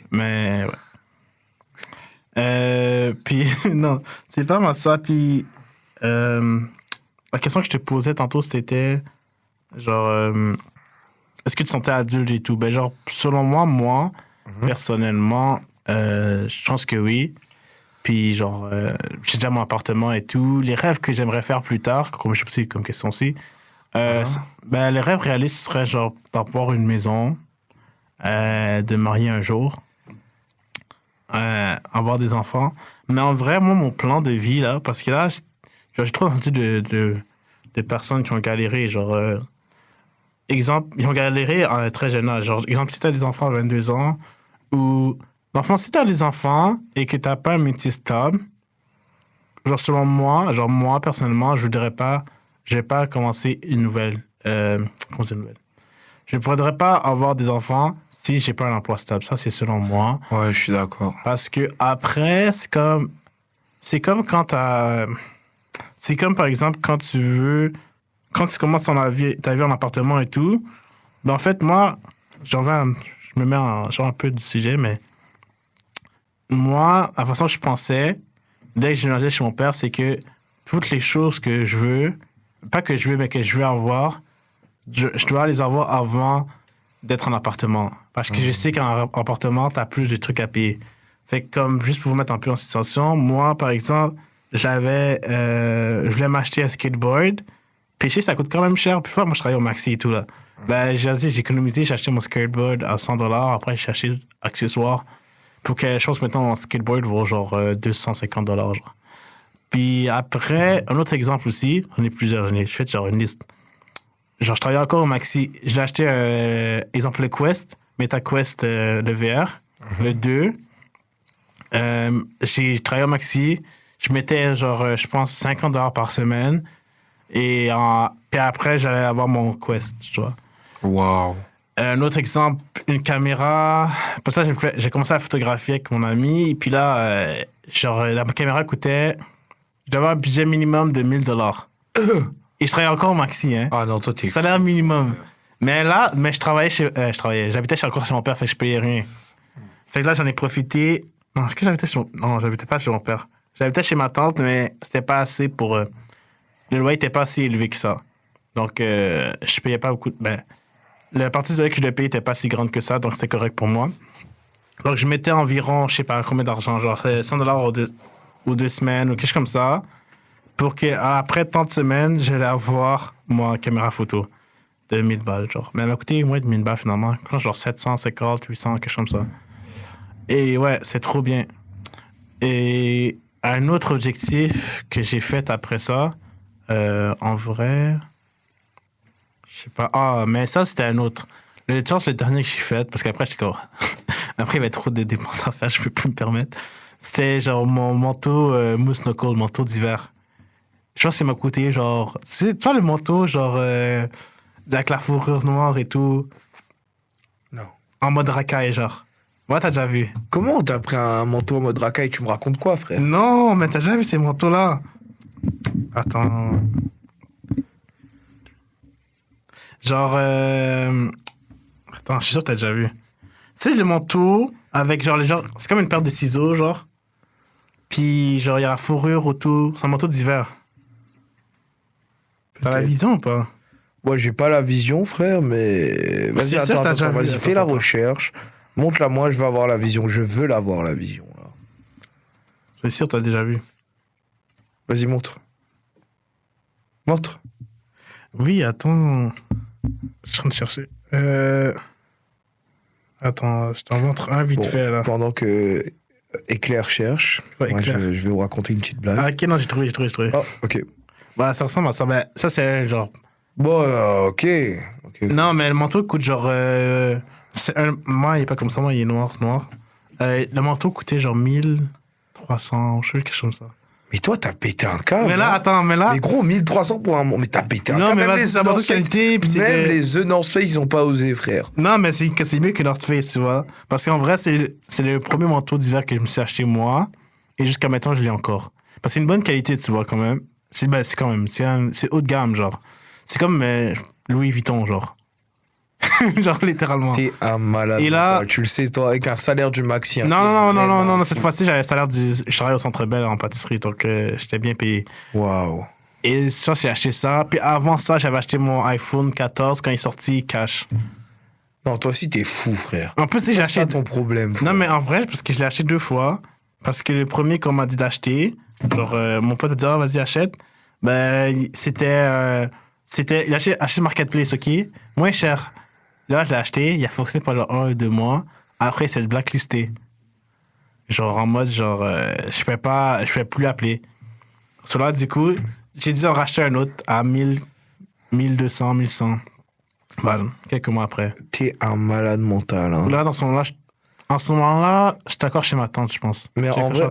Mais, ouais. Puis, non, c'est pas mal ça. Puis, la question que je te posais tantôt, c'était genre, est-ce que tu te sentais adulte et tout? Ben, genre, selon moi, personnellement, je pense que oui. Puis, genre, j'ai déjà mon appartement et tout. Les rêves que j'aimerais faire plus tard, comme je sais, comme question aussi, ben, les rêves réalistes seraient, genre, d'avoir une maison, de marier un jour, avoir des enfants. Mais en vrai, moi, mon plan de vie, là, parce que là, j'ai trop entendu de personnes qui ont galéré, genre... exemple, ils ont galéré à un très jeune âge. Genre, exemple, si t'as des enfants à 22 ans, ou... Enfin, si t'as des enfants et que t'as pas un métier stable, genre, selon moi, genre, moi, personnellement, je vais pas commencer une nouvelle. Comment c'est une nouvelle? Je ne pourrais pas avoir des enfants si j'ai pas un emploi stable. Ça, c'est selon moi. Ouais, je suis d'accord. Parce que après, c'est comme quand t'as. C'est comme, par exemple, quand tu commences ta vie en appartement et tout. Ben, en fait, moi, je me mets genre un peu du sujet, mais moi, la façon que je pensais, dès que je déménageais chez mon père, c'est que toutes les choses que je veux, pas que je veux, mais que je veux avoir, je dois les avoir avant d'être en appartement. Parce que je sais qu'en appartement, t'as plus de trucs à payer. Fait que comme, juste pour vous mettre un peu en situation, moi, par exemple, je voulais m'acheter un skateboard. Puis je sais, ça coûte quand même cher. Puis moi, je travaillais au Maxi et tout, là. Ben, j'ai économisé, j'ai acheté mon skateboard à $100. Après, j'ai acheté accessoires. Pour que je pense que maintenant, mon skateboard vaut genre $250, genre. Puis après, un autre exemple aussi, j'en ai plusieurs, je fais genre une liste. Genre, je travaillais encore au Maxi. Je l'ai acheté, exemple, le Quest, MetaQuest, le VR, le 2. J'ai travaillé au Maxi. Je mettais genre, je pense, $50 par semaine. Et puis après, j'allais avoir mon Quest, tu vois. Wow. Un autre exemple, une caméra. Pour ça, j'ai commencé à photographier avec mon ami. Et puis là, genre, la caméra coûtait... Je devais avoir un budget minimum de $1000. Et je travaillais encore au Maxi, hein. Ah non, toi, t'es... Salaire minimum. Mais là, je travaillais j'habitais encore chez mon père, fait que je payais rien. Fait que là, j'en ai profité. Non, est-ce que j'habitais chez Non, j'habitais pas chez mon père. J'habitais chez ma tante, mais c'était pas assez pour... Le loyer était pas si élevé que ça. Donc, je payais pas beaucoup... la partie du loyer que je devais payer était pas si grande que ça, donc c'était correct pour moi. Donc, je mettais environ, je sais pas combien d'argent, genre $100 ou 2 semaines, ou quelque chose comme ça, pour qu'après tant de semaines, j'allais avoir ma caméra photo de $1000, genre. Mais elle m'a coûté moins de $1000 finalement. Genre 750, 800, quelque chose comme ça. Et ouais, c'est trop bien. Et un autre objectif que j'ai fait après ça, en vrai, je sais pas. Ah, mais ça, c'était un autre. Le dernier que j'ai fait, parce qu'après, j'étais comme... Après, il y avait trop de dépenses à faire, je peux plus me permettre. C'était genre mon manteau mousse knuckle, le manteau d'hiver. Je pense que ça m'a coûté genre... Tu vois le manteau, genre... avec la fourrure noire et tout. Non. En mode racaille, genre. Ouais, t'as déjà vu. Comment t'as pris un manteau en mode racaille? Tu me racontes quoi, frère? Non, mais t'as déjà vu ces manteaux-là? Attends. Genre... Attends, je suis sûr que t'as déjà vu. Tu sais, le manteau avec genre... C'est comme une paire de ciseaux, genre. Puis, genre, il y a la fourrure autour. C'est un manteau d'hiver. T'as la vision ou pas? Moi, j'ai pas la vision, frère, mais... Vas-y, attends, vas-y, fais la recherche. Montre-la moi, je veux avoir la vision. Je veux l'avoir, la vision, là. C'est sûr, t'as déjà vu. Vas-y, montre. Montre. Oui, attends. Je suis en train de chercher. Attends, je t'en montre un vite fait, là. Pendant que Éclair cherche, ouais, moi, Éclair. je vais vous raconter une petite blague. Ah, ok, non, j'ai trouvé. Oh, ok. Bah, ça ressemble à ça. Ben, ça, c'est genre... Bon, ok. Non, mais le manteau coûte genre... Moi, il est pas comme ça. Moi, il est noir. Le manteau coûtait genre 1300, je sais quelque chose comme ça. Mais toi, t'as pété un câble. Mais là, hein. attends, Mais gros, 1300 pour un... Mais t'as pété un câble. Non, mais Même vas-y, c'est un manteau de qualité. Puis même les The North Face, ils ont pas osé, frère. Non, mais c'est mieux que North Face, tu vois. Parce qu'en vrai, c'est le premier manteau d'hiver que je me suis acheté moi. Et jusqu'à maintenant, je l'ai encore. Parce que c'est une bonne qualité, tu vois, quand même. C'est quand même... C'est haut de gamme, genre. C'est comme Louis Vuitton, genre. Genre, littéralement. T'es un malade. Et là... Toi, tu le sais, toi, avec un salaire du Maxi. Non, cette fois-ci, j'avais le salaire je travaillais au Centre Bell en pâtisserie, donc j'étais bien payé. Waouh. Et ça, j'ai acheté ça. Puis avant ça, j'avais acheté mon iPhone 14 quand il est sorti cash. Non, toi aussi, t'es fou, frère. En plus, j'ai acheté... C'est ton problème, frère. Non, mais en vrai, parce que je l'ai acheté 2 fois. Parce que le premier qu'on m'a dit d'acheter, genre, mon pote a dit, vas-y, achète. Ben, c'était... il a acheté Marketplace, OK? Moins cher. Là, je l'ai acheté, il a fonctionné pendant 1 ou 2 mois. Après, c'est le blacklisté. Genre, en mode, genre, je peux plus l'appeler. Sur là, du coup, j'ai dû en racheter un autre à 1000, 1200, 1100. Voilà, quelques mois après. T'es un malade mental, hein. Là, dans ce moment-là, En ce moment-là, j'étais encore chez ma tante, je pense. Mais en vrai,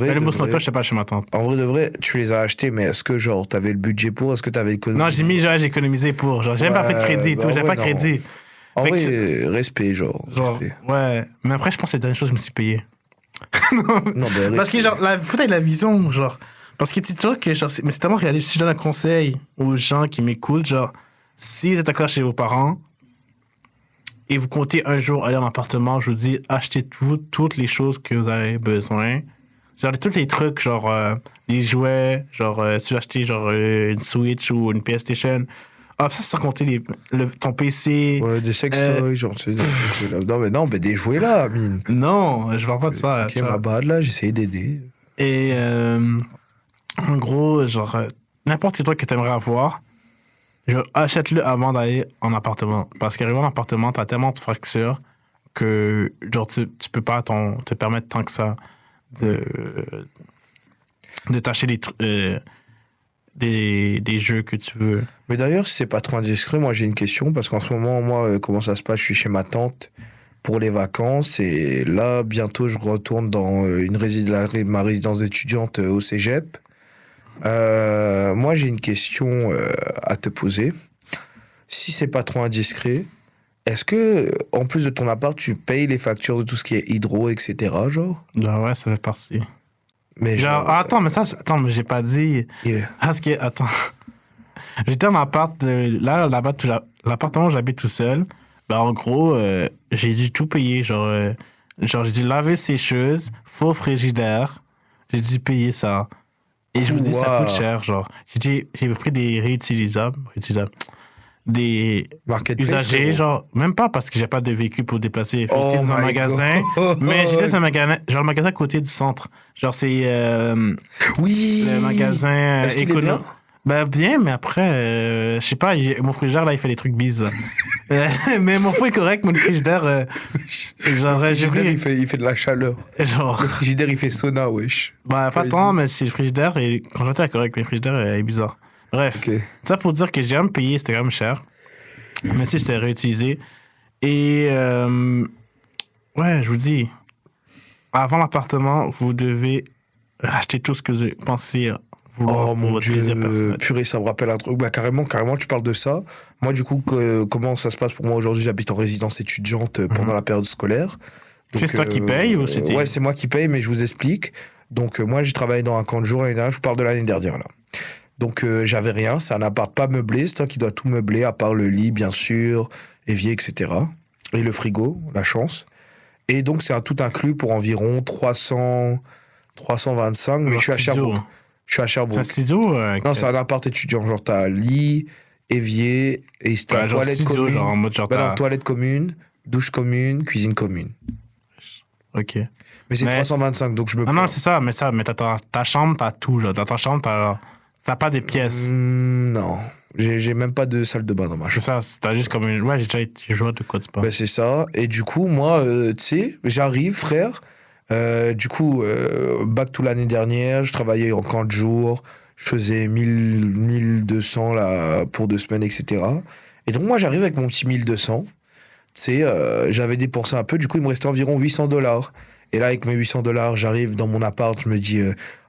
Mais le de Mousse vrai, Noka, j'étais pas chez ma tante. en vrai de vrai, tu les as achetés, mais est-ce que genre t'avais le budget pour? Est-ce que t'avais économisé? Non, j'ai économisé pour. Genre, j'ai même pas pris de crédit et tout. bah J'ai ouais, pas de non. crédit. En Fait que vrai, respect, genre. Genre, respect. ouais. Mais après, je pense que c'est la dernière chose que je me suis payé. Non, ben, Parce que, genre, faut être la vision, genre. Parce que tu vois que, genre, mais c'est tellement réaliste. Si je donne un conseil aux gens qui m'écoutent, genre, si vous êtes encore chez vos parents et vous comptez un jour aller en appartement, je vous dis, achetez-vous toutes les choses que vous avez besoin. Genre, tous les trucs, genre, les jouets, genre, si vous achetez, genre, une Switch ou une PlayStation. Ah, ça, sans compter ton PC. Ouais, des sextoys, genre, tu sais. Non, mais des jouets là, mine. Non, je parle pas de ça. Ok, tu vois. ma bad là, j'essayais d'aider. Et en gros, genre, n'importe quel truc que tu aimerais avoir, achète-le avant d'aller en appartement. Parce qu'arriver en appartement, t'as tellement de fractures que genre, tu peux pas te permettre tant que ça de t'acheter des jeux que tu veux. Mais d'ailleurs, si c'est pas trop indiscret, moi j'ai une question, parce qu'en ce moment, moi, comment ça se passe? Je suis chez ma tante pour les vacances, et là, bientôt, je retourne dans ma résidence étudiante au cégep. Moi, j'ai une question à te poser. Si c'est pas trop indiscret, est-ce que, en plus de ton appart, tu payes les factures de tout ce qui est hydro, etc., genre? Ben ouais, ça fait partie. Mais Genre, attends, mais j'ai pas dit. Yeah. Parce que, attends. J'étais en appart, là-bas, l'appartement où j'habite tout seul. Ben, en gros, j'ai dû tout payer. Genre, j'ai dû laver sécheuse, faux frigidaire. J'ai dû payer ça. Et je vous dis, ça coûte cher, genre. J'ai pris des réutilisables. Des Marketplace, usagers, ou- genre, même pas parce que j'ai pas de véhicule pour déplacer. Fait que j'étais Oh dans un my magasin, God. mais j'étais dans un magasin, genre le magasin à côté du centre. Genre, c'est Oui! le magasin Est-ce qu'il est écono. bien? Ben, bien, mais après, je sais pas, mon frigidaire, là, il fait des trucs bizarres. Mais mon four est correct, mon frigidaire, genre, Le j'ai frigidaire, pris, il fait de la chaleur. genre, Le frigidaire, il fait sauna, wesh. bah, pas crazy. tant, mais c'est le frigidaire, et quand j'étais correct, mais le frigidaire est bizarre. Bref. Ok. Ça pour dire que j'ai même payé, c'était quand même cher. Mais tu sais, j'étais réutilisé. Et ouais, je vous dis, avant l'appartement, vous devez acheter tout ce que vous pensez vouloir Oh pour mon votre plaisir Dieu, personnel. purée, ça me rappelle un truc. Bah, carrément, tu parles de ça. Moi, du coup, comment ça se passe pour moi aujourd'hui? J'habite en résidence étudiante pendant la période scolaire. C'est toi qui paye ou c'était- Ouais, c'est moi qui paye, mais je vous explique. Donc, moi, j'ai travaillé dans un camp de jour l'année dernière. Je vous parle de l'année dernière, là. Donc, j'avais rien. C'est un appart pas meublé. C'est toi qui dois tout meubler, à part le lit, bien sûr, évier, etc. Et le frigo, la chance. Et donc, c'est un tout inclus pour environ 325. Mais Un je suis à studio. Sherbrooke. Je suis à C'est Sherbrooke. un studio Non, c'est un appart étudiant. Genre, t'as lit, évier, et t'as genre toilette studio, commune. genre en mode genre Ben non, t'as- toilette commune, douche commune, cuisine commune. Ok. Mais c'est Mais 325, donc je me Ah non, plains. c'est ça, mais t'as ta chambre, t'as tout, genre. Dans ta chambre, t'as pas des pièces. Non, j'ai même pas de salle de bain dans ma C'est chambre. ça, t'as juste comme une. Ouais, j'ai joué de quoi tu parles. Ben c'est ça. Et du coup, moi, tu sais, j'arrive, frère. Du coup, bac toute l'année dernière, je travaillais en camp de jour. Je faisais 1200 là, pour 2 semaines, etc. Et donc, moi, j'arrive avec mon petit 1200. Tu sais, j'avais dépensé un peu. Du coup, il me restait environ $800. Et là, avec mes $800, j'arrive dans mon appart. Je me dis,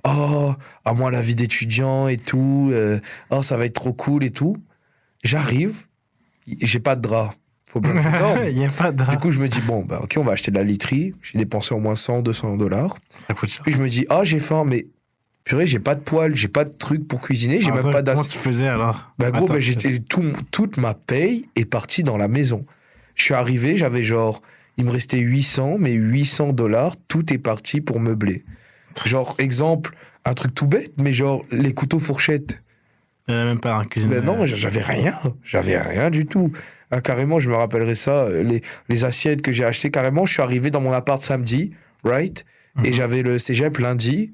oh, à moi la vie d'étudiant et tout. Oh, ça va être trop cool et tout. J'arrive, j'ai pas de drap. Faut bien que je dorme. Il y a pas de. Du coup, je me dis, bon, bah, ok, on va acheter de la literie. J'ai dépensé au moins $100-200. Ça coûte cher. Puis je me dis, ah, j'ai faim, mais purée, j'ai pas de poêle, j'ai pas de truc pour cuisiner, j'ai même Attends, pas comment d'assiette. tu faisais alors? Bah, gros, Attends, bah, toute ma paye est partie dans la maison. Je suis arrivé, j'avais genre, il me restait 800, mais $800, tout est parti pour meubler. Genre, exemple, un truc tout bête, mais genre, les couteaux fourchettes. Il y en a même pas en cuisine. Ben non, j'avais rien du tout. Ah, carrément, je me rappellerai ça, les assiettes que j'ai achetées, carrément, je suis arrivé dans mon appart samedi, right? Et j'avais le cégep lundi.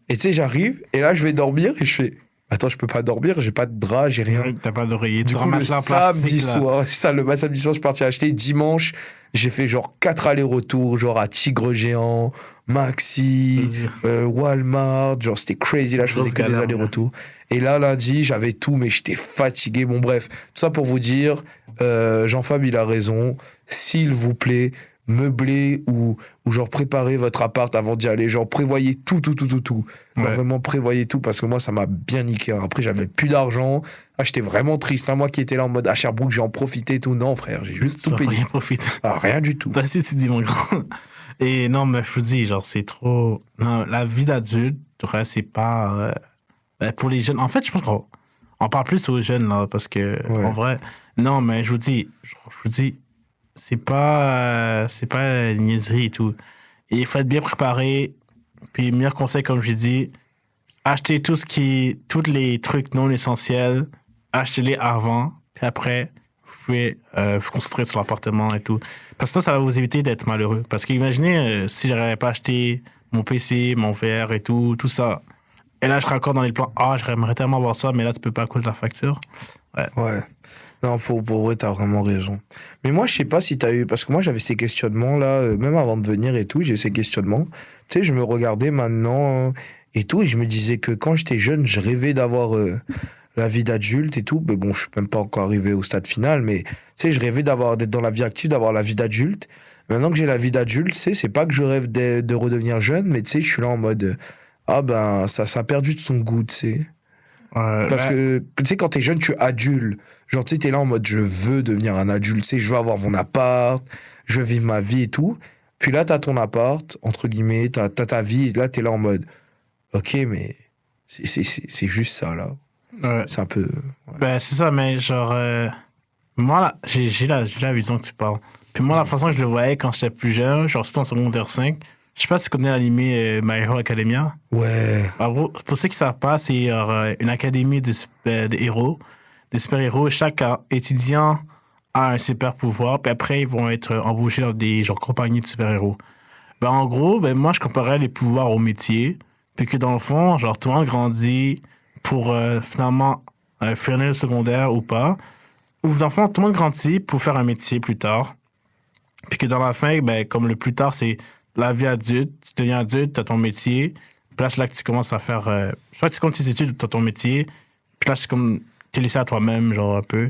Et tu sais, j'arrive, et là, je vais dormir, et je fais, attends, je peux pas dormir, j'ai pas de drap, j'ai rien. T'as pas d'oreiller. Du Tu coup, le ramasses en samedi plastique, là. soir, c'est ça, le samedi soir, je suis parti acheter. Dimanche, j'ai fait genre 4 allers-retours, genre à Tigre Géant, Maxi, Walmart, genre c'était crazy, là, je faisais Grosse que des galère, allers-retours. Et là, lundi, j'avais tout, mais j'étais fatigué. Bon, bref, tout ça pour vous dire, Jean-Fab, il a raison. S'il vous plaît, meubler ou genre préparer votre appart avant d'y aller. Genre prévoyez tout. Genre vraiment prévoyez tout parce que moi, ça m'a bien niqué. Hein. Après, j'avais plus d'argent. Ah, j'étais vraiment triste. Hein. Moi qui étais là en mode à Sherbrooke, j'ai en profité et tout. Non, frère, j'ai juste tout payé. Rien profiter. Ah, rien du tout. Si tu dis, mon grand. Et non, mais je vous dis, genre, c'est trop. Non, la vie d'adulte, ouais, c'est pas. Pour les jeunes. En fait, je pense qu'on parle plus aux jeunes, là, parce que, en vrai. Non, mais je vous dis, c'est pas une niaiserie et tout. Et il faut être bien préparé. Puis, meilleur conseil, comme j'ai dit, achetez tous les trucs non essentiels, achetez-les avant, puis après, vous pouvez vous concentrer sur l'appartement et tout. Parce que ça va vous éviter d'être malheureux. Parce que imaginez si j'aurais pas acheté mon PC, mon VR et tout ça. Et là, je serais encore dans les plans. J'aimerais tellement avoir ça, mais là, tu peux pas à cause de la facture. Ouais. Non, pour vrai, t'as vraiment raison. Mais moi, je sais pas si t'as eu... Parce que moi, j'avais ces questionnements-là, même avant de venir et tout, j'ai ces questionnements. Tu sais, je me regardais maintenant et tout, et je me disais que quand j'étais jeune, je rêvais d'avoir la vie d'adulte et tout. Mais bon, je suis même pas encore arrivé au stade final, mais tu sais, je rêvais d'être dans la vie active, d'avoir la vie d'adulte. Maintenant que j'ai la vie d'adulte, tu sais, c'est pas que je rêve de redevenir jeune, mais tu sais, je suis là en mode... ça a perdu de son goût, tu sais. Parce que, tu sais, quand t'es jeune, tu es adulte. Genre, tu sais, t'es là en mode, je veux devenir un adulte, tu sais, je veux avoir mon appart, je veux vivre ma vie et tout. Puis là, t'as ton appart, entre guillemets, t'as ta vie, et là, t'es là en mode, ok, mais c'est juste ça, là. C'est un peu... Ouais. Ben, c'est ça, mais genre... moi, là, j'ai la vision que tu parles. Puis moi, la façon que je le voyais quand j'étais plus jeune, genre, c'était en secondaire 5, je sais pas si tu connais l'animé My Hero Academia. Ouais. Alors, pour ceux qui savent pas, c'est une académie de héros, de super-héros. Chaque étudiant a un super pouvoir, puis après, ils vont être embauchés dans des compagnies de super-héros. Ben, en gros, moi, je comparais les pouvoirs au métier, puis que dans le fond, genre, tout le monde grandit pour finalement finir le secondaire ou pas. Ou dans le fond, tout le monde grandit pour faire un métier plus tard. Puis que dans la fin, comme le plus tard, c'est la vie adulte, tu deviens adulte, tu as ton métier. Puis là, c'est là que tu commences à faire... soit tu comptes tes études, tu as ton métier. Puis là, c'est comme... T'es laissé à toi-même, genre, un peu.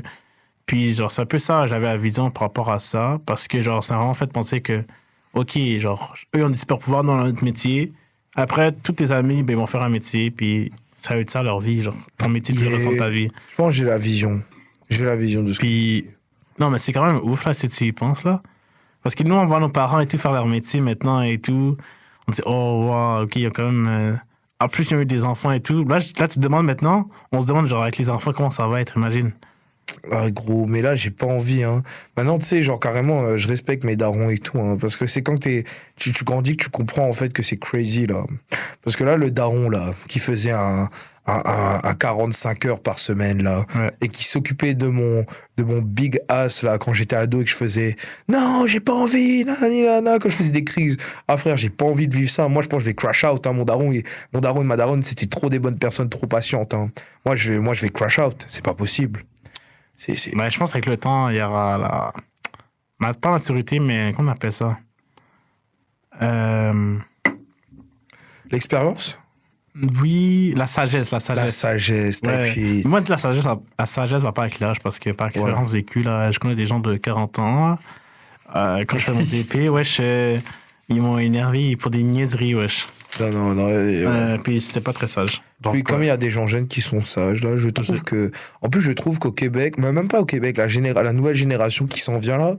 Puis, genre, c'est un peu ça, j'avais la vision par rapport à ça. Parce que, genre, ça m'a vraiment fait penser que... OK, genre, eux ont des super pouvoirs dans notre métier. Après, tous tes amis, ils vont faire un métier. Puis, ça va être ça, leur vie. Genre, ton métier, tu le ressens ta vie. Je pense que j'ai la vision. J'ai la vision de ce Puis... Non, mais c'est quand même ouf, là, si tu y penses, là. Parce que nous, on voit nos parents et tout faire leur métier maintenant et tout. On dit, oh, wow, OK, il y a quand même... En plus, il y a eu des enfants et tout. Là, tu te demandes maintenant, on se demande, genre, avec les enfants, comment ça va être, imagine. Ah, gros, mais là, j'ai pas envie, hein. Maintenant, tu sais, genre, carrément, je respecte mes darons et tout, hein, parce que c'est quand tu grandis que tu comprends, en fait, que c'est crazy, là. Parce que là, le daron, là, qui faisait un 45 heures par semaine, là, et qui s'occupait de mon big ass, là, quand j'étais ado et que je faisais « Non, j'ai pas envie, nanana », quand je faisais des crises. Ah, frère, j'ai pas envie de vivre ça. Moi, je pense que je vais crash out, hein. Mon daron et ma daronne, c'était trop des bonnes personnes, trop patientes, hein. Moi, je vais crash out. C'est pas possible. Mais je pense qu'avec le temps, il y aura pas maturité, mais comment on appelle ça? L'expérience? Oui, la sagesse. La sagesse, ouais. Puis... Moi, la sagesse va pas avec l'âge, parce que par expérience vécue, là, je connais des gens de 40 ans. Quand je fais mon DP, ils m'ont énervé pour des niaiseries, wesh. Non. Puis c'était pas très sage. Donc, puis comme il y a des gens jeunes qui sont sages, là, je trouve que... En plus, je trouve qu'au Québec, mais même pas au Québec, la nouvelle génération qui s'en vient là,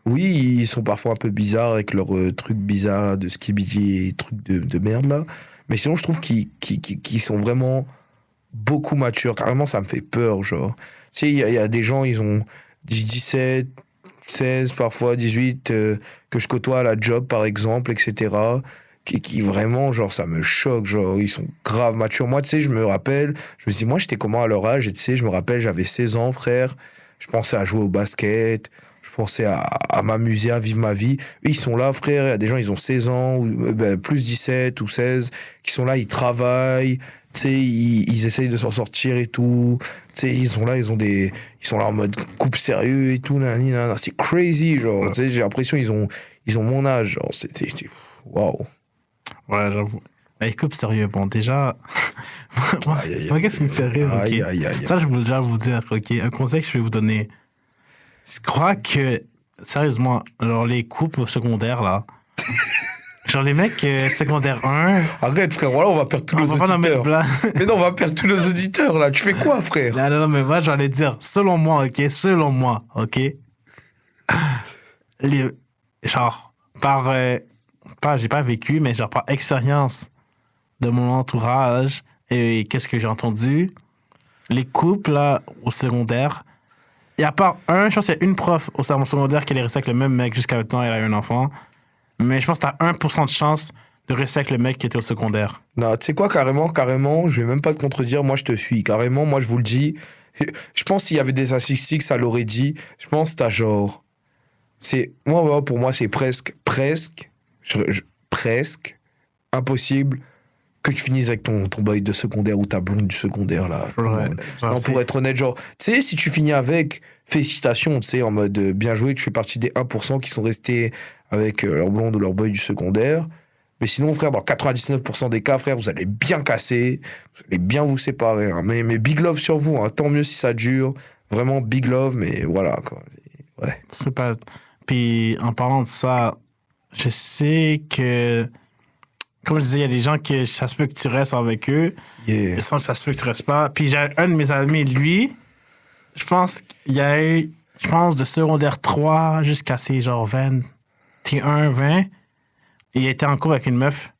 oui, ils sont parfois un peu bizarres avec leurs trucs bizarres là, de skibidi et trucs de merde là. Mais sinon, je trouve qu'ils sont vraiment beaucoup matures. Carrément, ça me fait peur, genre. Tu sais, il y a des gens, ils ont 17, 16, parfois 18, que je côtoie à la job, par exemple, etc., qui vraiment, genre, ça me choque, genre, ils sont grave matures. Moi, tu sais, je me dis, moi, j'étais comment à leur âge, et tu sais, je me rappelle, j'avais 16 ans, frère, je pensais à jouer au basket, je pensais à m'amuser, à vivre ma vie. Eux, ils sont là, frère, il y a des gens, ils ont 16 ans, ou plus 17 ou 16, qui sont là, ils travaillent, tu sais, ils essayent de s'en sortir et tout, tu sais, ils sont là en mode couple sérieux et tout, c'est crazy, genre, tu sais, j'ai l'impression ils ont mon âge, genre, c'est waouh. Ouais, j'avoue. Couple sérieux, bon, déjà... moi, qu'est-ce qui me fait rire, ok? Ça, je voulais déjà vous dire, ok? Un conseil que je vais vous donner. Je crois que sérieusement, genre les couples au secondaire, là. Genre les mecs secondaire 1. Arrête, frère, voilà, on va perdre tous nos auditeurs. Mais non, on va perdre tous nos auditeurs, là. Tu fais quoi, frère? Non, mais moi, j'allais dire, selon moi, ok? Genre, j'ai pas vécu, mais genre par expérience de mon entourage et qu'est-ce que j'ai entendu, les couples, là, au secondaire, il y a pas je pense qu'il y a une prof au secondaire qui est restée avec le même mec jusqu'à maintenant elle a eu un enfant. Mais je pense que t'as 1% de chance de rester avec le mec qui était au secondaire. Non, tu sais quoi, carrément, je vais même pas te contredire, moi je te suis. Carrément, moi je vous le dis. Je pense s'il y avait des statistiques, ça l'aurait dit. Je pense que t'as genre... pour moi, c'est presque impossible que tu finisses avec ton boy de secondaire ou ta blonde du secondaire, là. Ouais, non, pour être honnête, genre, tu sais, si tu finis avec, félicitations, tu sais, en mode bien joué, tu fais partie des 1% qui sont restés avec leur blonde ou leur boy du secondaire. Mais sinon, frère, dans 99% des cas, frère, vous allez bien casser, vous allez bien vous séparer. Hein. Mais big love sur vous, hein. Tant mieux si ça dure. Vraiment big love, mais voilà, quoi. Ouais. C'est pas... Puis, en parlant de ça, je sais que... Comme je disais, il y a des gens qui, ça se peut que tu restes avec eux. Yeah. Et ça se peut que tu restes pas. Puis j'ai un de mes amis, lui, je pense qu'il y a eu, de secondaire 3 jusqu'à ses genre 21, 20. Il était en couple avec une meuf.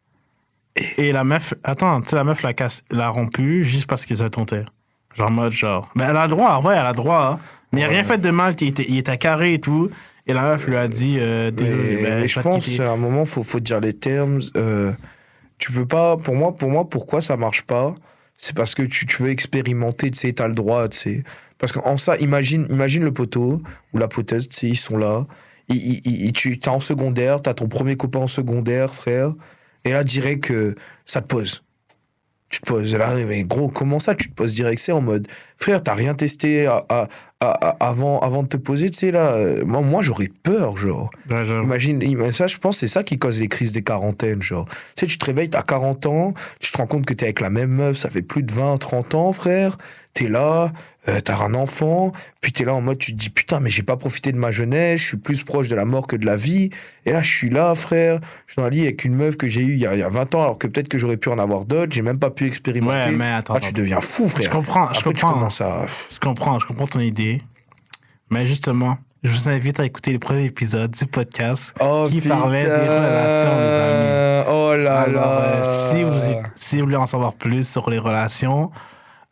Et la meuf, la meuf l'a rompu juste parce qu'ils se tontaient. Genre, mode, genre. Ben, elle a le droit, ouais, elle a le droit. Hein. Mais il n'a rien fait de mal, il était carré et tout. Et la meuf lui a dit, désolé, mais je pense qu'à un moment, faut dire les termes. Tu peux pas, pour moi, pourquoi ça marche pas? C'est parce que tu veux expérimenter, tu sais, t'as le droit, tu sais. Parce qu'en ça, imagine le poteau ou la poteuse, tu sais, ils sont là. Tu t'es en secondaire, t'as ton premier copain en secondaire, frère. Et là, direct que ça te pose. Tu te poses là, mais gros, comment ça, tu te poses direct? C'est en mode, frère, t'as rien testé avant de te poser, tu sais, là. Moi, j'aurais peur, genre. Ouais, Imagine, ça, je pense, c'est ça qui cause les crises des quarantaines, genre. Tu sais, tu te réveilles, t'as 40 ans, tu te rends compte que t'es avec la même meuf, ça fait plus de 20, 30 ans, frère. T'es là, t'as un enfant, puis t'es là en mode, tu te dis, putain, mais j'ai pas profité de ma jeunesse, je suis plus proche de la mort que de la vie. Et là, je suis là, frère, je suis dans un lit avec une meuf que j'ai eue il y a 20 ans, alors que peut-être que j'aurais pu en avoir d'autres, j'ai même pas pu expérimenter. Ouais, mais attends. Tu deviens fou, frère. Je comprends. Tu commences à... Je comprends ton idée. Mais justement, je vous invite à écouter le premier épisode du podcast qui parlait des relations, mes amis. Oh là Alors, là. si vous voulez en savoir plus sur les relations,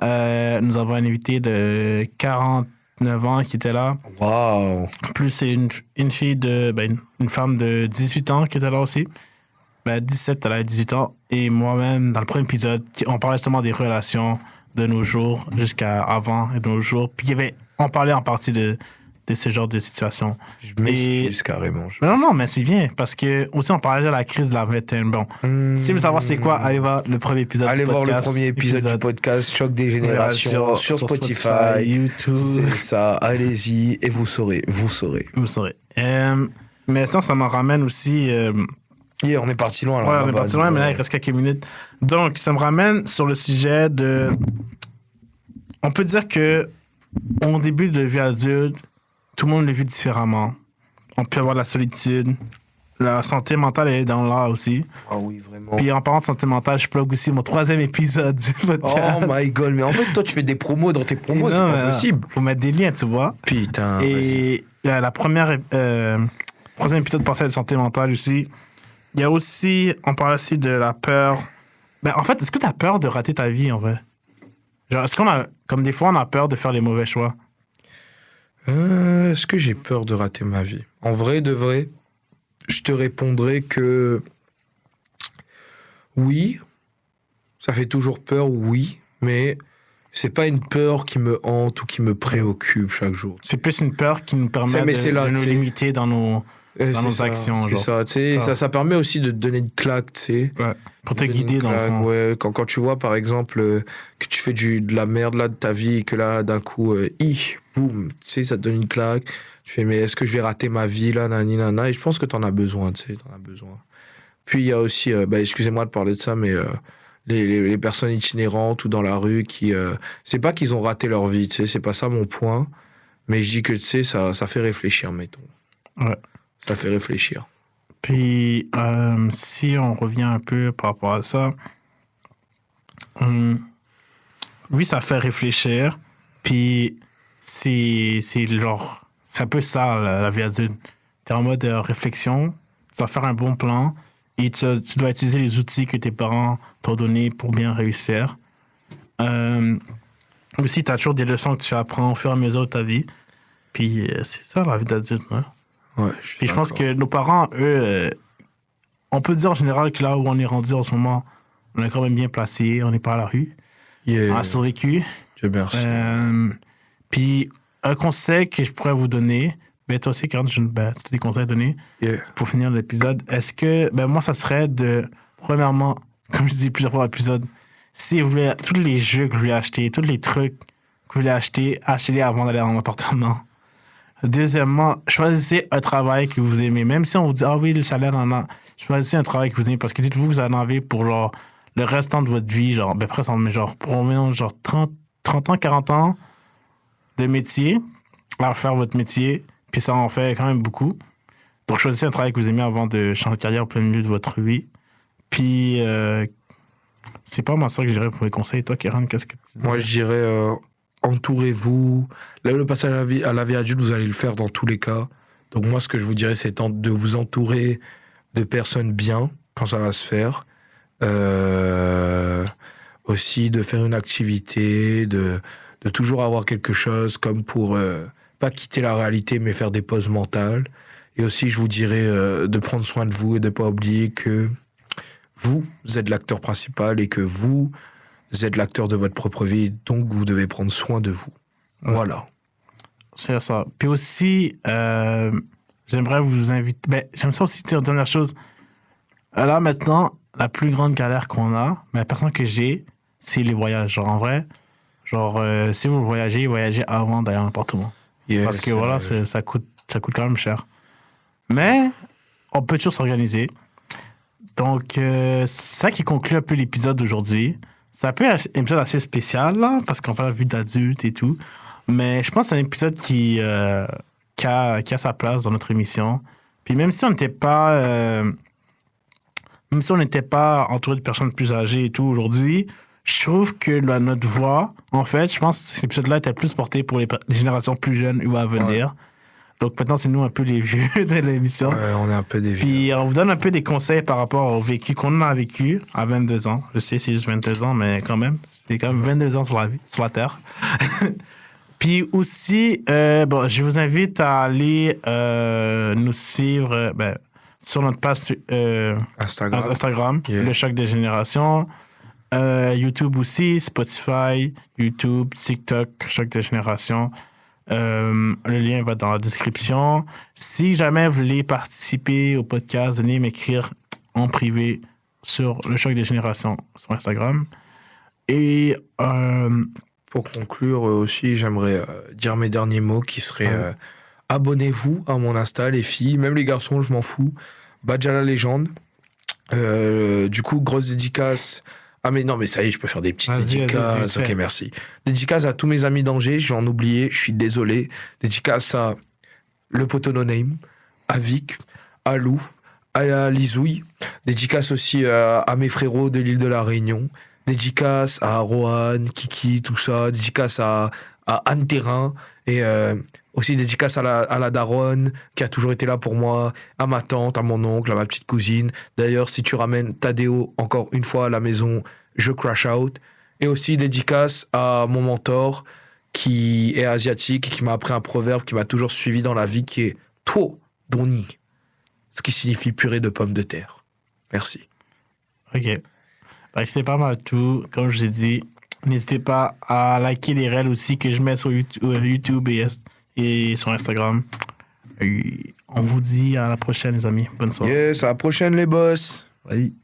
nous avons un invité de 49 ans qui était là. Wow. Plus c'est une fille une femme de 18 ans qui était là aussi. 17, elle a 18 ans. Et moi-même, dans le premier épisode, on parlait justement des relations de nos jours jusqu'à avant et de nos jours. Puis on parlait en partie de ce genre de situation. Je m'excuse carrément. Non, mais c'est bien, parce que aussi on parlait de la crise de la vingtaine. Bon, si vous voulez savoir c'est quoi, allez voir le premier épisode du podcast. Allez voir le premier épisode du podcast Choc des Générations sur Spotify, YouTube. C'est ça, allez-y et vous saurez. Mais ça m'en ramène aussi... on est parti loin. On est parti loin, mais là, il reste quelques minutes. Donc, ça me ramène sur le sujet de... On peut dire que au début de vie adulte, tout le monde le vit différemment. On peut avoir de la solitude. La santé mentale, elle est dans là aussi. Ah oui, vraiment. Puis en parlant de santé mentale, je plug aussi mon 3e épisode du podcast. Oh my God, mais en fait, toi, tu fais des promos dans tes promos, c'est pas possible. Faut mettre des liens, tu vois. Putain. Et la troisième épisode passé de santé mentale aussi. Il y a aussi, on parle aussi de la peur. En fait, est-ce que tu as peur de rater ta vie, en vrai? Genre, est-ce qu'on a, comme des fois, on a peur de faire les mauvais choix? Est-ce que j'ai peur de rater ma vie? En vrai, de vrai, je te répondrai que oui, ça fait toujours peur, oui, mais c'est pas une peur qui me hante ou qui me préoccupe chaque jour. C'est plus une peur qui nous permet de nous limiter dans nos actions. C'est ça, tu sais, ça permet aussi de te donner une claque, tu sais. Ouais, pour te guider dans le fond. Ouais, quand tu vois, par exemple, que tu fais de la merde là de ta vie et que là, d'un coup, boum, tu sais, ça te donne une claque. Tu fais, mais est-ce que je vais rater ma vie là, nani, nana? Et je pense que t'en as besoin, tu sais, t'en as besoin. Puis il y a aussi, excusez-moi de parler de ça, mais les personnes itinérantes ou dans la rue qui... c'est pas qu'ils ont raté leur vie, tu sais, c'est pas ça mon point. Mais je dis que, tu sais, ça fait réfléchir, mettons. Ouais. Ça fait réfléchir. Puis, si on revient un peu par rapport à ça, oui, ça fait réfléchir. Puis, c'est genre, c'est un peu ça, la vie adulte. T'es en mode réflexion, tu dois faire un bon plan et tu dois utiliser les outils que tes parents t'ont donnés pour bien réussir. Aussi, t'as toujours des leçons que tu apprends au fur et à mesure de ta vie. Puis, c'est ça, la vie d'adulte, hein. Ouais, Puis je pense que nos parents, eux, on peut dire en général que là où on est rendu en ce moment, on est quand même bien placé, on n'est pas à la rue, on a survécu. Dieu merci. Puis un conseil que je pourrais vous donner, ben toi aussi, Karen, c'est des conseils à donner pour finir l'épisode. Est-ce que, moi, ça serait de, premièrement, comme je dis plusieurs fois dans l'épisode, si vous voulez, tous les jeux que vous voulez acheter, tous les trucs que vous voulez acheter, achetez-les avant d'aller en appartement. Deuxièmement, choisissez un travail que vous aimez. Même si on vous dit, ah oui, le salaire en a, choisissez un travail que vous aimez parce que dites-vous que vous en avez pour genre le restant de votre vie, genre, presque, mais genre, pour au moins genre 30 ans, 40 ans de métier à faire votre métier. Puis ça en fait quand même beaucoup. Donc, choisissez un travail que vous aimez avant de changer de carrière au plein milieu de votre vie. Puis, c'est pas moi ça que je dirais pour les conseils. Toi, Karen, qu'est-ce que tu dis? Moi, je dirais, entourez-vous. Là, le passage à la vie adulte, vous allez le faire dans tous les cas. Donc moi, ce que je vous dirais, c'est de vous entourer de personnes bien quand ça va se faire. Aussi, de faire une activité, de toujours avoir quelque chose comme pour pas quitter la réalité, mais faire des pauses mentales. Et aussi, je vous dirais de prendre soin de vous et de pas oublier que vous êtes l'acteur principal et que vous êtes l'acteur de votre propre vie, donc vous devez prendre soin de vous. Voilà. C'est ça. Puis aussi, j'aimerais vous inviter... j'aime ça aussi dire une dernière chose. Là, maintenant, la plus grande galère qu'on a, la personne que j'ai, c'est les voyages. Genre, en vrai, si vous voyagez avant d'aller en appartement. Parce que voilà, ça coûte quand même cher. Mais, on peut toujours s'organiser. Donc, c'est ça qui conclut un peu l'épisode d'aujourd'hui. C'est un peu un épisode assez spécial, là, parce qu'on parle de vie d'adulte et tout. Mais je pense que c'est un épisode qui a sa place dans notre émission. Puis même si on n'était pas... entouré de personnes plus âgées et tout aujourd'hui, je trouve que notre voix, en fait, je pense que cet épisode-là était plus porté pour les générations plus jeunes ou à venir. Ouais. Donc maintenant, c'est nous un peu les vieux de l'émission. Ouais, on est un peu des vieux. Puis on vous donne un peu des conseils par rapport au vécu qu'on a vécu à 22 ans. Je sais, c'est juste 22 ans, mais quand même, c'est quand même 22 ans sur la Terre. Puis aussi, je vous invite à aller nous suivre sur notre page Instagram, Le Choc des Générations. YouTube aussi, Spotify, YouTube, TikTok, Choc des Générations. Le lien va dans la description. Si jamais vous voulez participer au podcast, venez m'écrire en privé sur Le Choc des Générations sur Instagram. Et pour conclure aussi, j'aimerais dire mes derniers mots qui seraient abonnez-vous à mon Insta, les filles, même les garçons, je m'en fous. Badja la légende. Du coup, grosse dédicace. Ah mais non, mais ça y est, je peux faire des petites dédicaces. Ok, merci. Dédicace à tous mes amis d'Angers, j'ai en oublié, je suis désolé. Dédicace à le poteau no name, à Vic, à Lou, à Lizouille. Dédicace aussi à mes frérots de l'île de la Réunion. Dédicace à Rohan, Kiki, tout ça. Dédicace à Anne Terrain. Et aussi dédicace à la daronne qui a toujours été là pour moi, à ma tante, à mon oncle, à ma petite cousine. D'ailleurs, si tu ramènes Tadeo encore une fois à la maison, je crash out. Et aussi dédicace à mon mentor qui est asiatique et qui m'a appris un proverbe qui m'a toujours suivi dans la vie qui est « To doni », ce qui signifie purée de pommes de terre. Merci. OK. C'est pas mal tout. Comme je l'ai dit, n'hésitez pas à liker les reels aussi que je mets sur YouTube et sur Instagram. Et on vous dit à la prochaine, les amis. Bonne soirée. Yes, à la prochaine, les boss. Oui.